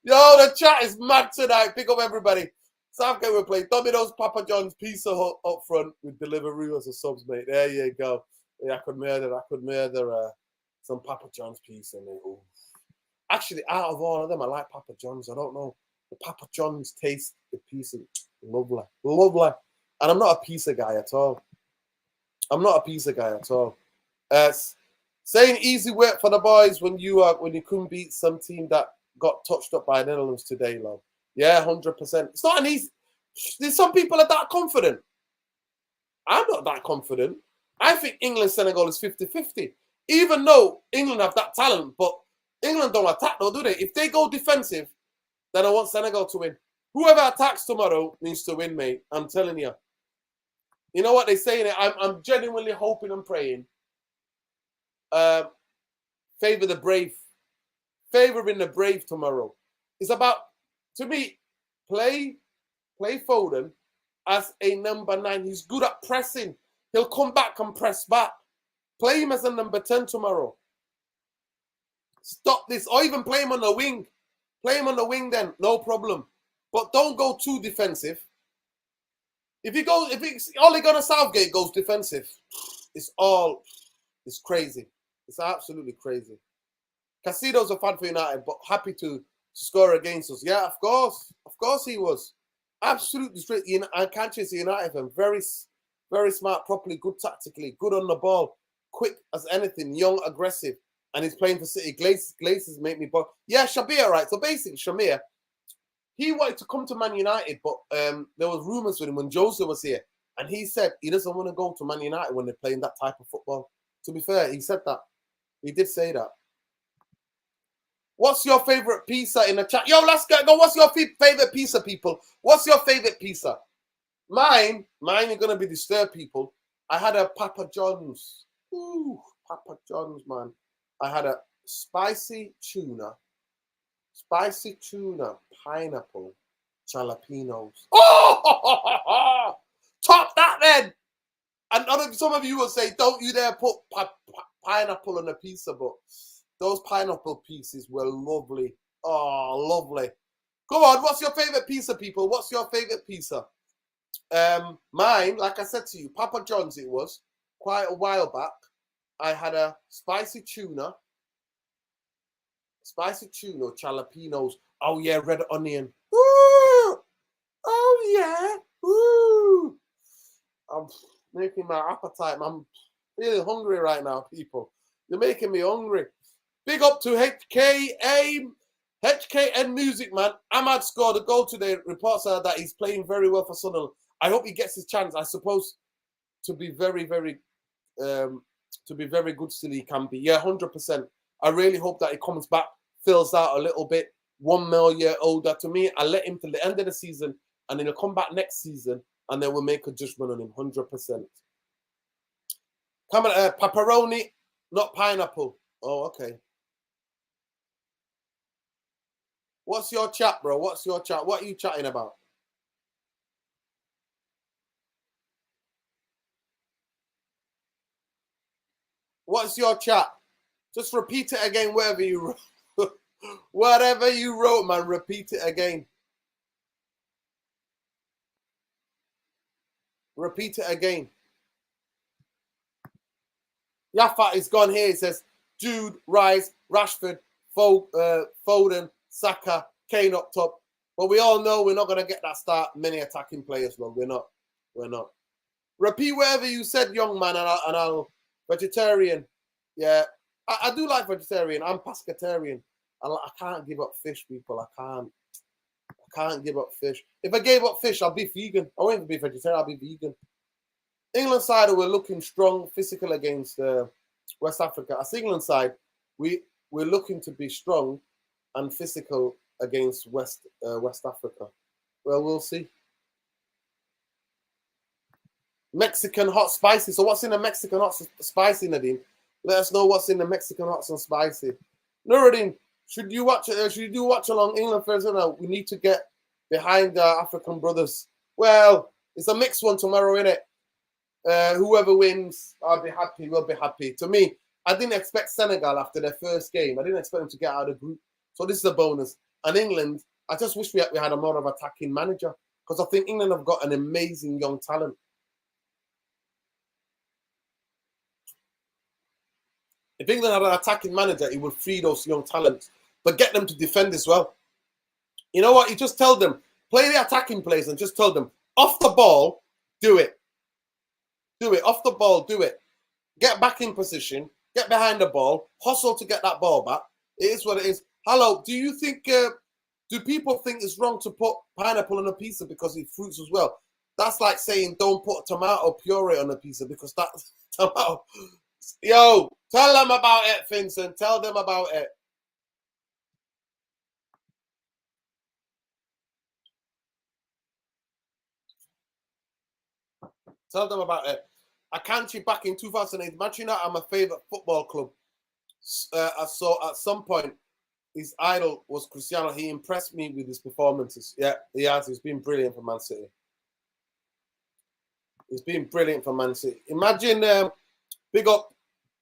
Yo, the chat is mad tonight. Pick up everybody. Southgate will play Domino's, Papa John's, Pizza Hut up front with Deliveroo as a subs, mate. There you go. Yeah, I could murder some Papa John's pizza, mate. Ooh. Actually, out of all of them, I like Papa John's. I don't know. The Papa John's taste the pizza. Lovely. Lovely. And I'm not a pizza guy at all. Saying easy work for the boys when you couldn't beat some team that got touched up by Netherlands today, love. Yeah, 100%. It's not an easy. There's some people are that confident. I'm not that confident. I think England Senegal is 50-50. Even though England have that talent, but England don't attack though, do they? If they go defensive, then I want Senegal to win. Whoever attacks tomorrow needs to win, mate. I'm telling you. You know what they say? I'm genuinely hoping and praying. Favor the brave. Favoring the brave tomorrow. It's about, to me, play Foden as a number 9. He's good at pressing. He'll come back and press back. Play him as a number 10 tomorrow. Stop this. Or even play him on the wing. Play him on the wing then. No problem. But don't go too defensive. If Ole Gunnar Southgate goes defensive, it's crazy. It's absolutely crazy. Casido's a fan for United, but happy to score against us. Yeah, of course he was. Absolutely straight. I can't chase United fan. Very, very smart, properly, good tactically, good on the ball, quick as anything, young, aggressive, and he's playing for City. Glazers make me ball. Yeah, Shabir, right. So basically, Shamir, he wanted to come to Man United, but there was rumours with him when Jose was here, and he said he doesn't want to go to Man United when they're playing that type of football. To be fair, he said that. He did say that. What's your favorite pizza in the chat? Yo, let's go. What's your favorite pizza, people? What's your favorite pizza? Mine are gonna be disturbed, people. I had a Papa John's. Ooh, Papa John's, man. I had a spicy tuna, pineapple, jalapenos. Oh, top that then. And some of you will say, don't you dare put pineapple on a pizza, but those pineapple pieces were lovely. Oh, lovely. Come on, what's your favorite pizza, people? What's your favorite pizza? Mine, like I said to you, Papa John's it was quite a while back. I had a spicy tuna, jalapenos. Oh yeah, red onion. Ooh! Oh yeah. Ooh! I'm making my appetite. I'm feeling hungry right now, people. You're making me hungry. Big up to HKN Music, man. Ahmad scored a goal today. Reports are that he's playing very well for Sunderland. I hope he gets his chance. I suppose to be very, very good still he can be. Yeah, 100%. I really hope that he comes back, fills out a little bit, 1 more year older. To me, I let him till the end of the season, and then he'll come back next season, and then we'll make a judgment on him, 100%. Come on, pepperoni, not pineapple. Oh, okay. What's your chat, bro? What's your chat? What are you chatting about? What's your chat? Just repeat it again, whatever you wrote. Whatever you wrote, man, repeat it again. Repeat it again. Yafat is gone here. He says, Jude, Rice, Rashford, Foden, Saka, Kane up top. But we all know we're not going to get that start. Many attacking players, love. We're not. We're not. Repeat whatever you said, young man, and I'll vegetarian. Yeah, I do like vegetarian. I'm pescatarian. I can't give up fish, people. I can't give up fish. If I gave up fish, I'll be vegan. I won't be vegetarian. I'll be vegan. England side were looking strong, physical against West Africa. As England side, we're looking to be strong and physical against West Africa. Well, we'll see. Mexican hot spicy. So what's in the Mexican hot spicy, Nadine? Let us know what's in the Mexican hot and spicy. Nuruddin, should you do watch along England first? No, we need to get behind our African brothers. Well, it's a mixed one tomorrow, innit? Whoever wins, I'll be happy. We'll be happy. To me, I didn't expect Senegal after their first game. I didn't expect them to get out of the group. So this is a bonus. And England, I just wish we had a more of attacking manager, because I think England have got an amazing young talent. If England had an attacking manager, it would free those young talents, but get them to defend as well. You know what? You just tell them, play the attacking plays and just tell them, off the ball, do it. Do it. Off the ball, do it. Get back in position, get behind the ball, hustle to get that ball back. It is what it is. Hello, do you think, do people think it's wrong to put pineapple on a pizza because it fruits as well? That's like saying don't put tomato puree on a pizza because that's tomato. Yo, tell them about it, Vincent. Tell them about it. Tell them about it. Akanji back in 2008. Manchester United are my favourite football club. I saw at some point his idol was Cristiano. He impressed me with his performances. Yeah, he has. He's been brilliant for Man City. He's been brilliant for Man City. Imagine, big up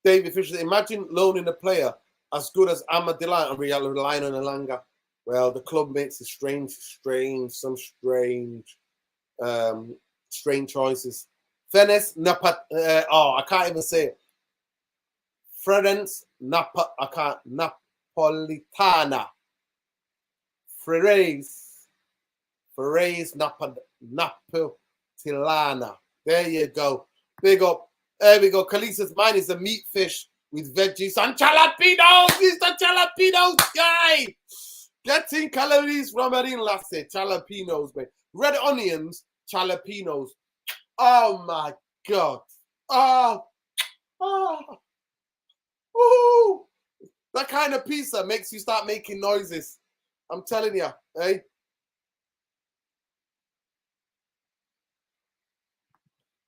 David Fisher. Imagine loaning a player as good as Amadilla and relying on Elanga. Well, the club makes it strange choices. Fenes Napa. I can't even say it. Fredens Napa. I can't. Napolitana. Ferez Napolitana. There you go. Big up. There we go. Khaleesi's mine is a meat fish with veggies and jalapenos. He's the jalapenos guy. Getting calories from Erin Lassie. Jalapenos, mate. Red onions, jalapenos. Oh my God. Ooh. That kind of pizza makes you start making noises. I'm telling you, eh?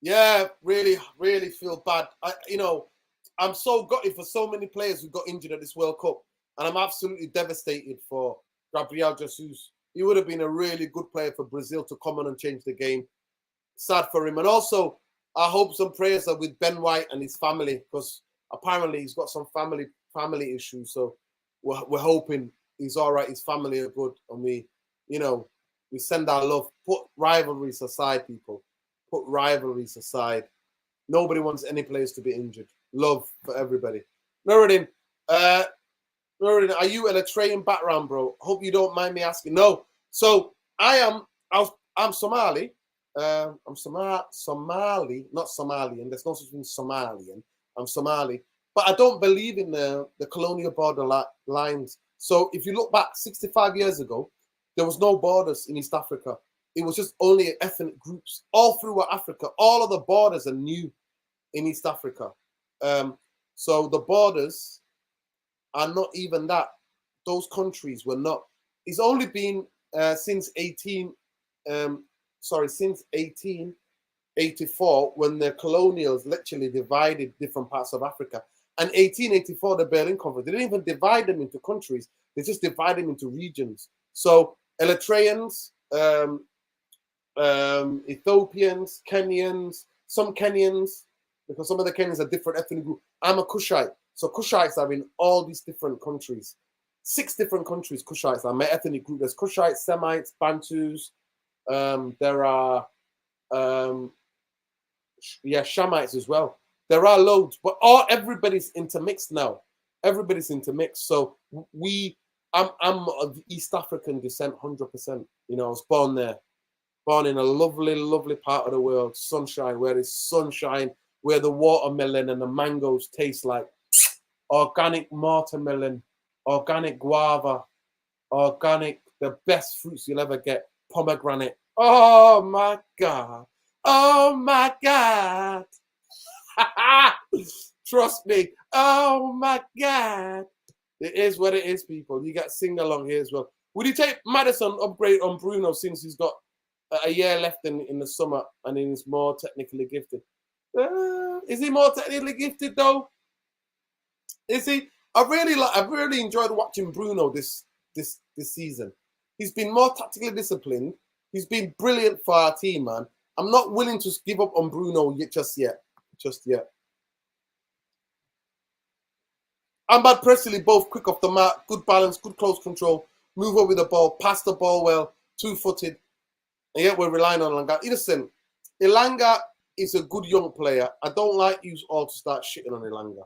Yeah, really, really feel bad. I'm so gutted for so many players who got injured at this World Cup. And I'm absolutely devastated for Gabriel Jesus. He would have been a really good player for Brazil to come on and change the game. Sad for him. And also, I hope some prayers are with Ben White and his family, because apparently he's got some family issues. So we're hoping he's all right. His family are good. And we send our love. Put rivalries aside, people. Put rivalries aside. Nobody wants any players to be injured. Love for everybody. Nuruddin, are you in a training background, bro? Hope you don't mind me asking. No. So I'm Somali. I'm Somali, not Somalian. There's no such thing as Somalian. I'm Somali. But I don't believe in the colonial border lines. So if you look back 65 years ago, there was no borders in East Africa. It was just only ethnic groups all through Africa. All of the borders are new in East Africa. So the borders are not even that. Those countries were not. It's only been since 1884 when the colonials literally divided different parts of Africa. And 1884, the Berlin Conference, they didn't even divide them into countries. They just divided them into regions. So Eritreans, Ethiopians, Kenyans, some Kenyans, because some of the Kenyans are different ethnic group. I'm a Kushite. So Kushites are in all these different countries. 6 different countries, Kushites are my ethnic group. There's Kushites, Semites, Bantus. There are, Shamites as well. There are loads, but everybody's intermixed now. Everybody's intermixed. So I'm of East African descent, 100%. You know, I was born there. Born in a lovely, lovely part of the world, sunshine, where there's sunshine, where the watermelon and the mangoes taste like organic watermelon, organic guava, organic, the best fruits you'll ever get, pomegranate. Oh my God. Oh my God. Trust me. Oh my God. It is what it is, people. You got sing along here as well. Would you take Madison upgrade on Bruno since he's got a year left in the summer and he's more technically gifted? Is he more technically gifted though? Is he? I've really enjoyed watching Bruno this season. He's been more tactically disciplined. He's been brilliant for our team, man. I'm not willing to give up on Bruno just yet. Ahmad Presley, both quick off the mark, good balance, good close control, move over the ball, pass the ball well, 2-footed. And yet we're relying on Elanga. Listen, Elanga is a good young player. I don't like you all to start shitting on Elanga.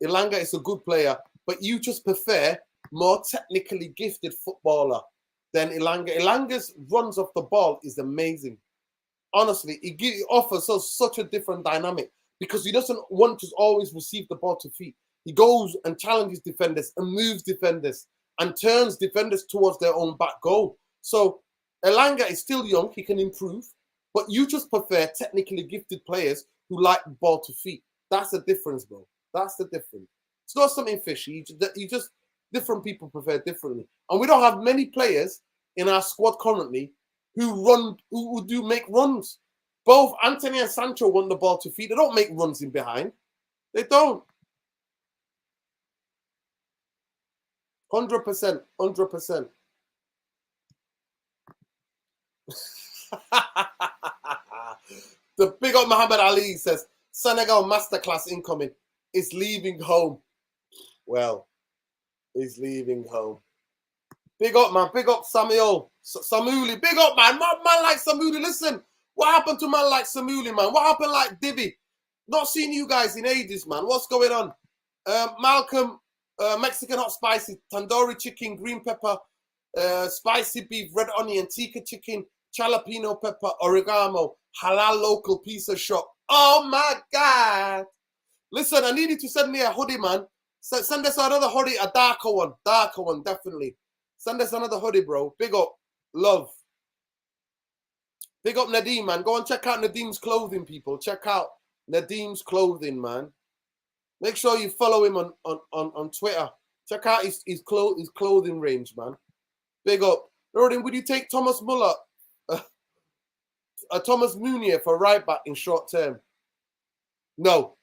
Elanga is a good player, but you just prefer more technically gifted footballer than Elanga. Elanga's runs off the ball is amazing. Honestly, he offers us such a different dynamic because he doesn't want to always receive the ball to feet. He goes and challenges defenders and moves defenders and turns defenders towards their own back goal. So Elanga is still young. He can improve, but you just prefer technically gifted players who like the ball to feet. That's the difference, bro. That's the difference. It's not something fishy. You just different people prefer differently. And we don't have many players in our squad currently who do make runs. Both Anthony and Sancho want the ball to feet. They don't make runs in behind. They don't. 100%. 100%. The big up Muhammad Ali says, Senegal masterclass incoming. Is leaving home. Well, he's leaving home. Big up, man. Big up, Samuel. Samuli. Big up, man. Man like Samuli. Listen, what happened to man like Samuli, man? What happened like Divi? Not seen you guys in ages, man. What's going on? Malcolm, Mexican hot spicy, tandoori chicken, green pepper, spicy beef, red onion, tikka chicken, jalapeno pepper, oregano, halal local pizza shop. Oh, my God. Listen, I need you to send me a hoodie, man. Send us another hoodie, a darker one, definitely. Send us another hoodie, bro. Big up, love. Big up Nadeem, man. Go and check out Nadeem's clothing, people. Check out Nadeem's clothing, man. Make sure you follow him on Twitter. Check out his clothing range, man. Big up. Rodin, would you take Thomas Muller, Thomas Munier for right back in short term? No.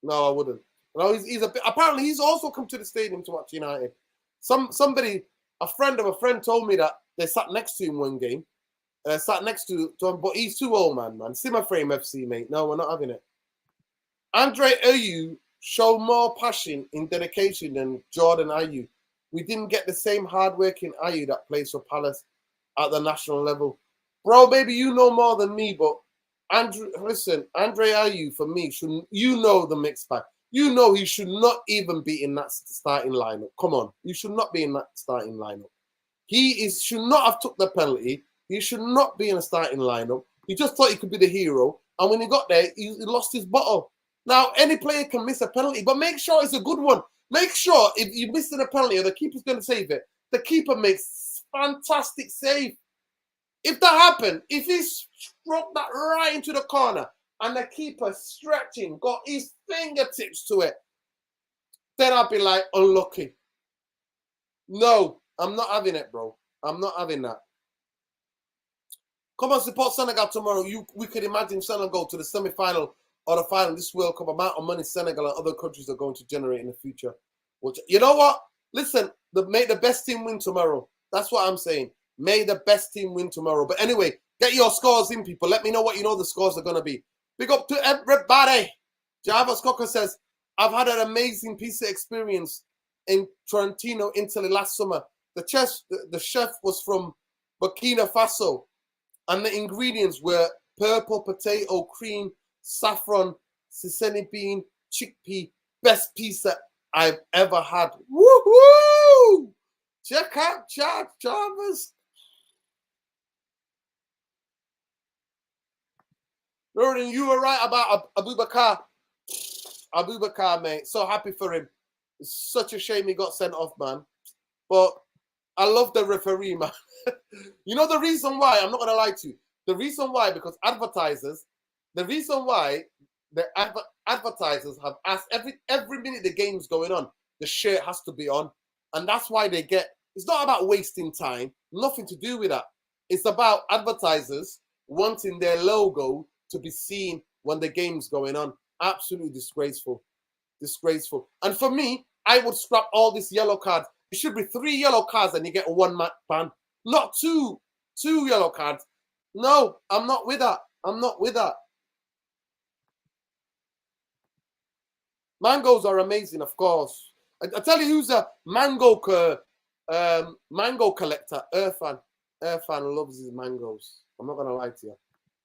No, I wouldn't. No, apparently he's also come to the stadium to watch United. Somebody, a friend of a friend told me that they sat next to him one game. Sat next to him, but he's too old, man. Simmer frame FC, mate. No, we're not having it. Andre Ayew showed more passion in dedication than Jordan Ayew. We didn't get the same hard-working Ayew that plays for Palace at the national level. Bro, maybe you know more than me, but Andre Ayew, for me, the mixed bag. You know he should not even be in that starting lineup. Come on. You should not be in that starting lineup. Should not have took the penalty. He should not be in a starting lineup. He just thought he could be the hero. And when he got there, he lost his bottle. Now, any player can miss a penalty, but make sure it's a good one. Make sure if you missed a penalty or the keeper's going to save it, the keeper makes fantastic save. If that happened, if he struck that right into the corner and the keeper stretching, got his fingertips to it, then I'd be like, unlucky. No, I'm not having it, bro. I'm not having that. Come on, support Senegal tomorrow. We could imagine Senegal to the semi-final or the final this World Cup. Amount of money Senegal and other countries are going to generate in the future. Which, you know what? Listen, make the best team win tomorrow. That's what I'm saying. May the best team win tomorrow. But anyway, get your scores in, people. Let me know what you know the scores are going to be. Big up to everybody. Jarvis Cocker says, I've had an amazing pizza experience in Trentino, Italy last summer. The chef was from Burkina Faso, and the ingredients were purple potato, cream, saffron, sesame bean, chickpea. Best pizza I've ever had. Woohoo! Check out Jarvis. Lauren, you were right about Abubakar. Abubakar, mate. So happy for him. It's such a shame he got sent off, man. But I love the referee, man. You know the reason why? I'm not going to lie to you. The reason why, because advertisers, the reason why the advertisers have asked every minute the game's going on, the shirt has to be on. And that's why they get, it's not about wasting time, nothing to do with that. It's about advertisers wanting their logo to be seen when the game's going on. Absolutely disgraceful. Disgraceful. And for me, I would scrap all these yellow cards. It should be 3 yellow cards and you get a 1 match ban. Not 2 yellow cards. No, I'm not with that. I'm not with that. Mangoes are amazing, of course. I tell you who's a mango collector. Irfan. Irfan loves his mangoes. I'm not gonna lie to you.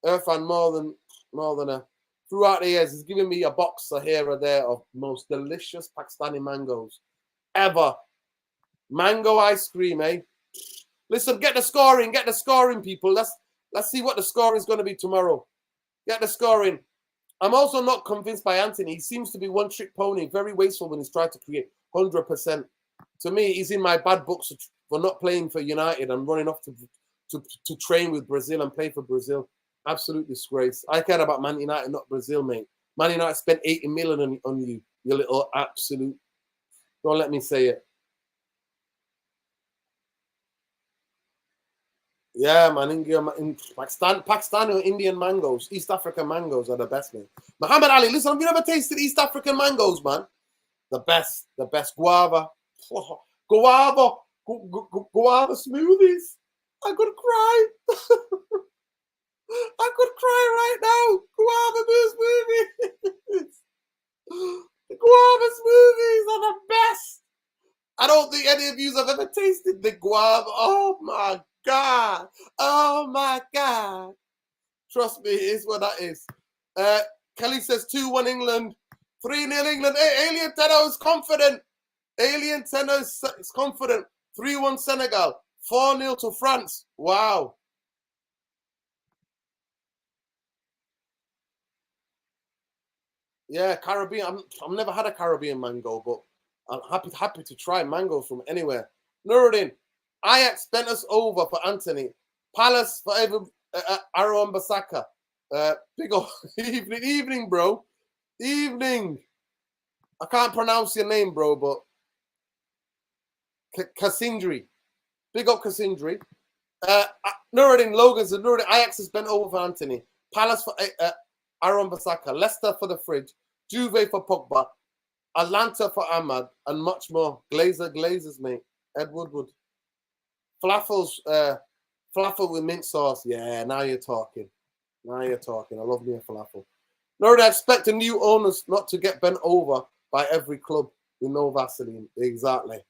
Irfan more than a throughout the years, he's giving me a box here or there of most delicious Pakistani mangoes ever. Mango ice cream, eh? Listen, get the scoring, people. Let's see what the score is going to be tomorrow. Get the scoring. I'm also not convinced by Anthony. He seems to be one-trick pony, very wasteful when he's trying to create 100%. To me, he's in my bad books for not playing for United and running off to train with Brazil and play for Brazil. Absolute disgrace. I care about Man United, not Brazil, mate. Man United spent 80 million on you, you little absolute. Don't let me say it. Yeah, man, in Pakistan or Indian mangoes, East African mangoes are the best, man. Muhammad Ali, listen, have you never tasted East African mangoes, man? The best guava. Oh, guava smoothies. I could cry. I could cry right now. Guava smoothies. The guava smoothies are the best. I don't think any of you have ever tasted the guava. Oh my God. Oh my God. Trust me, it is what that is. Kelly says 2-1 England. 3-0 England. Hey, Alien Tenno is confident. Alien Tenno is confident. 3-1 Senegal. 4-0 to France. Wow. Yeah, Caribbean. I've never had a Caribbean mango, but I'm happy to try mangoes from anywhere. Nuruddin, Ajax bent us over for Anthony. Palace for Aaron Basaka. Big old evening, bro. Evening. I can't pronounce your name, bro, but Cassindri. Big up Cassindri. Nuruddin, Logan's Nuruddin. Ajax has bent over for Anthony. Palace for Aaron Basaka. Leicester for the fridge. Juve for Pogba. Atlanta for Ahmad, and much more. Glazers, mate. Ed Woodward. Falafel with mint sauce. Yeah, now you're talking. Now you're talking. I love me a falafel. Nor do I expect the new owners not to get bent over by every club with no Vaseline. Exactly.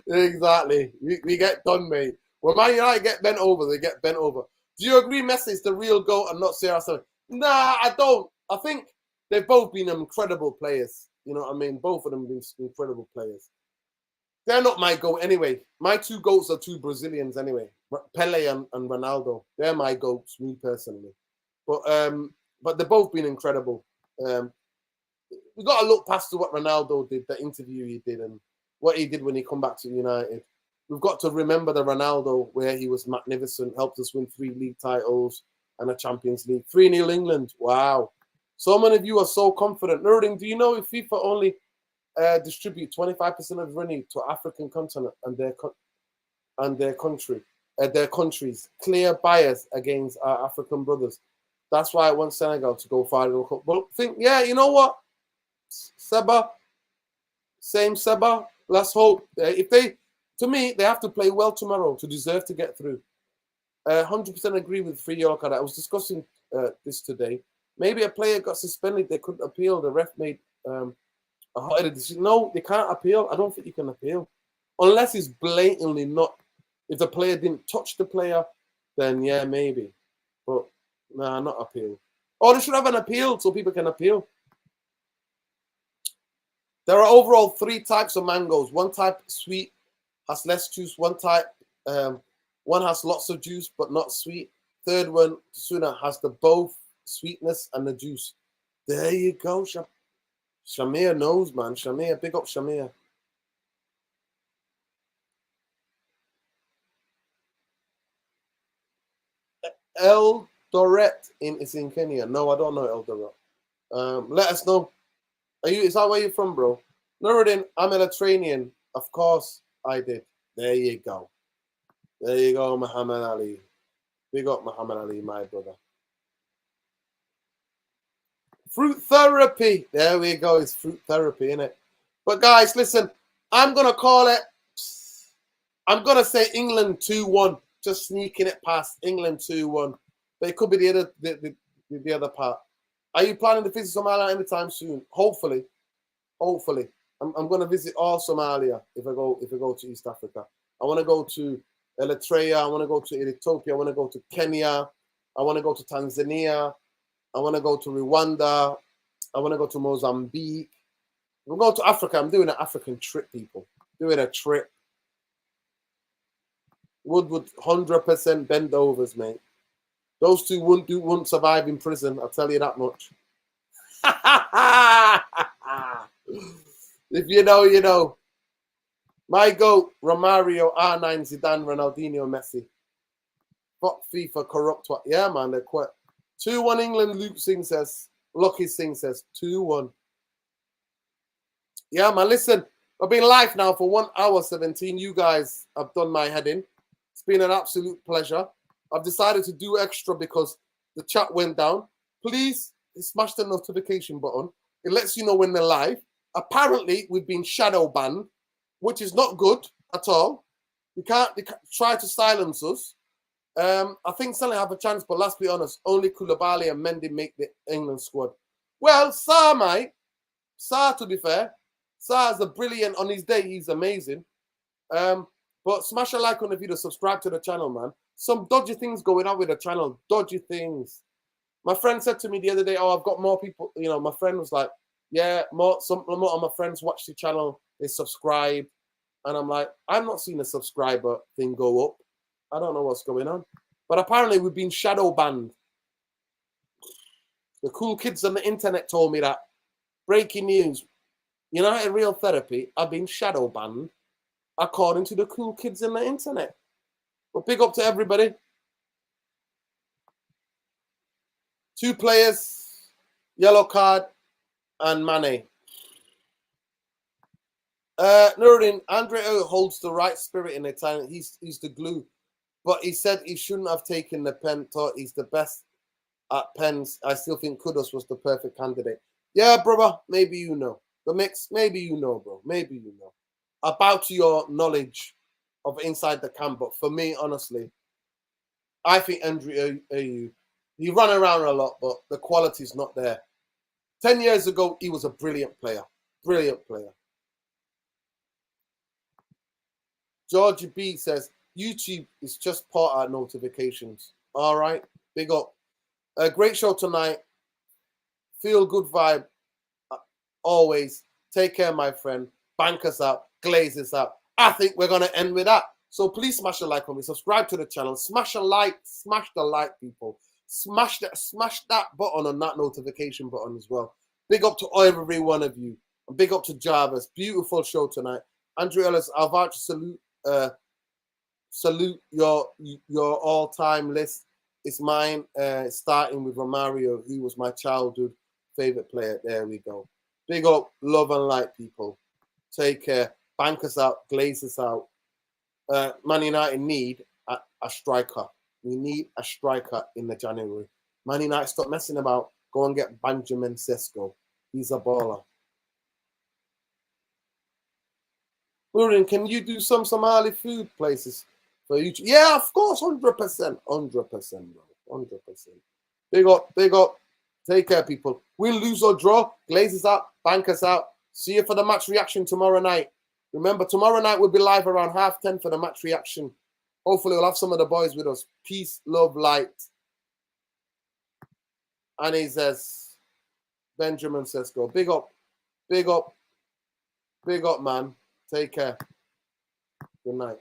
Exactly. We get done, mate. When Man United get bent over, they get bent over. Do you agree Messi is the real GOAT and not CR7? Nah, I don't. I think they've both been incredible players. You know what I mean? Both of them have been incredible players. They're not my GOAT anyway. My 2 GOATs are 2 Brazilians anyway. Pele and Ronaldo. They're my GOATs, me personally. But they've both been incredible. We've got to look past what Ronaldo did, the interview he did, and what he did when he come back to United. We've got to remember the Ronaldo where he was magnificent, helped us win 3 league titles and a Champions League. 3-0 England. Wow. So many of you are so confident. Nerding, do you know if FIFA only distribute 25% of revenue to African continent and their countries, clear bias against our African brothers? That's why I want Senegal to go far. But yeah, you know what? Seba, let's hope if To me, they have to play well tomorrow to deserve to get through. 100% agree with Free York. I was discussing this today. Maybe a player got suspended. They couldn't appeal. The ref made a hard decision. No, they can't appeal. I don't think you can appeal. Unless it's blatantly not. If the player didn't touch the player, then yeah, maybe. But nah, not appeal. Oh, they should have an appeal so people can appeal. There are overall 3 types of mangoes. One type sweet, has less juice. One type, one has lots of juice but not sweet. Third one, Suna, has the both sweetness and the juice. There you go, Shamir knows, man. Shamir, big up Shamir. El Doret is in Kenya. No, I don't know El Doret. Let us know. Is that where you're from, bro? Nuruddin, I'm Mediterranean. Of course I did. There you go. There you go, Muhammad Ali. Big up Muhammad Ali, my brother. Fruit therapy. There we go. It's fruit therapy, innit? But guys, listen, I'm going to call it. I'm going to say England 2-1. Just sneaking it past England 2-1. But it could be the other part. Are you planning to visit Somalia anytime soon? Hopefully. Hopefully. I'm going to visit all Somalia if I go to East Africa. I want to go to Eritrea. I want to go to Ethiopia. I want to go to Kenya. I want to go to Tanzania. I want to go to Rwanda. I want to go to Mozambique. I'm going to Africa. I'm doing an African trip, people. Doing a trip. Would 100% bend overs, mate. Those two wouldn't survive in prison. I'll tell you that much. If you know, you know. My goat, Romario, R9, Zidane, Ronaldinho, Messi. Fuck FIFA, corrupt what? Yeah, man, they're quite. 2-1 England, Luke Singh says. Lucky Singh says 2-1. Yeah, man, listen. I've been live now for 1 hour 17. You guys have done my head in. It's been an absolute pleasure. I've decided to do extra because the chat went down. Please smash the notification button. It lets you know when they're live. Apparently, we've been shadow banned, which is not good at all. They can't try to silence us. I think Senegal have a chance, but let's be honest, only Koulibaly and Mendy make the England squad. Well, Sarr might. Sarr, to be fair. Sarr's a brilliant, on his day, he's amazing. But smash a like on the video, subscribe to the channel, man. Some dodgy things going on with the channel, dodgy things. My friend said to me the other day, oh, I've got more people, you know, my friend was like, yeah, some of my friends watch the channel, they subscribe. And I'm like, I'm not seeing a subscriber thing go up. I don't know what's going on. But apparently we've been shadow banned. The cool kids on the internet told me that. Breaking news. United Real Therapy have been shadow banned according to the cool kids on the internet. But big up to everybody. 2 players, yellow card, and Mane. Nuruddin, Andre holds the right spirit in Italian. He's the glue. But he said he shouldn't have taken the pen. Thought he's the best at pens. I still think Kudos was the perfect candidate. Yeah, brother, maybe you know. The mix, maybe you know, bro. Maybe you know. About your knowledge of inside the camp. But for me, honestly, I think Andre Ayew, he run around a lot, but the quality's not there. 10 years ago, he was a brilliant player. Brilliant player. Georgie B says, YouTube is part of our notifications. All right. Big up. A great show tonight. Feel good vibe. Always. Take care, my friend. Bank us out. Glaze us out. I think we're going to end with that. So please smash a like on me. Subscribe to the channel. Smash a like. Smash the like, people. Smash that button on that notification button as well. Big up to every one of you. And big up to Jarvis. Beautiful show tonight. Andrew Ellis, I'll vouch salute. Salute your all-time list. It's mine, starting with Romario. He was my childhood favorite player. There we go. Big up, love and light, people. Take care. Bank us out, glaze us out. Man United need a striker. We need a striker in the January. Man United, stop messing about. Go and get Benjamin Sesko. He's a baller. Murin, can you do some Somali food places for YouTube? Yeah, of course, 100%, 100%, bro, 100%. Big up. Take care, people. Win, lose or draw. Glazers out, bankers out. See you for the match reaction tomorrow night. Remember, tomorrow night we'll be live around 10:30 for the match reaction. Hopefully, we'll have some of the boys with us. Peace, love, light. And he says, Benjamin says, go. Big up, man. Take care. Good night.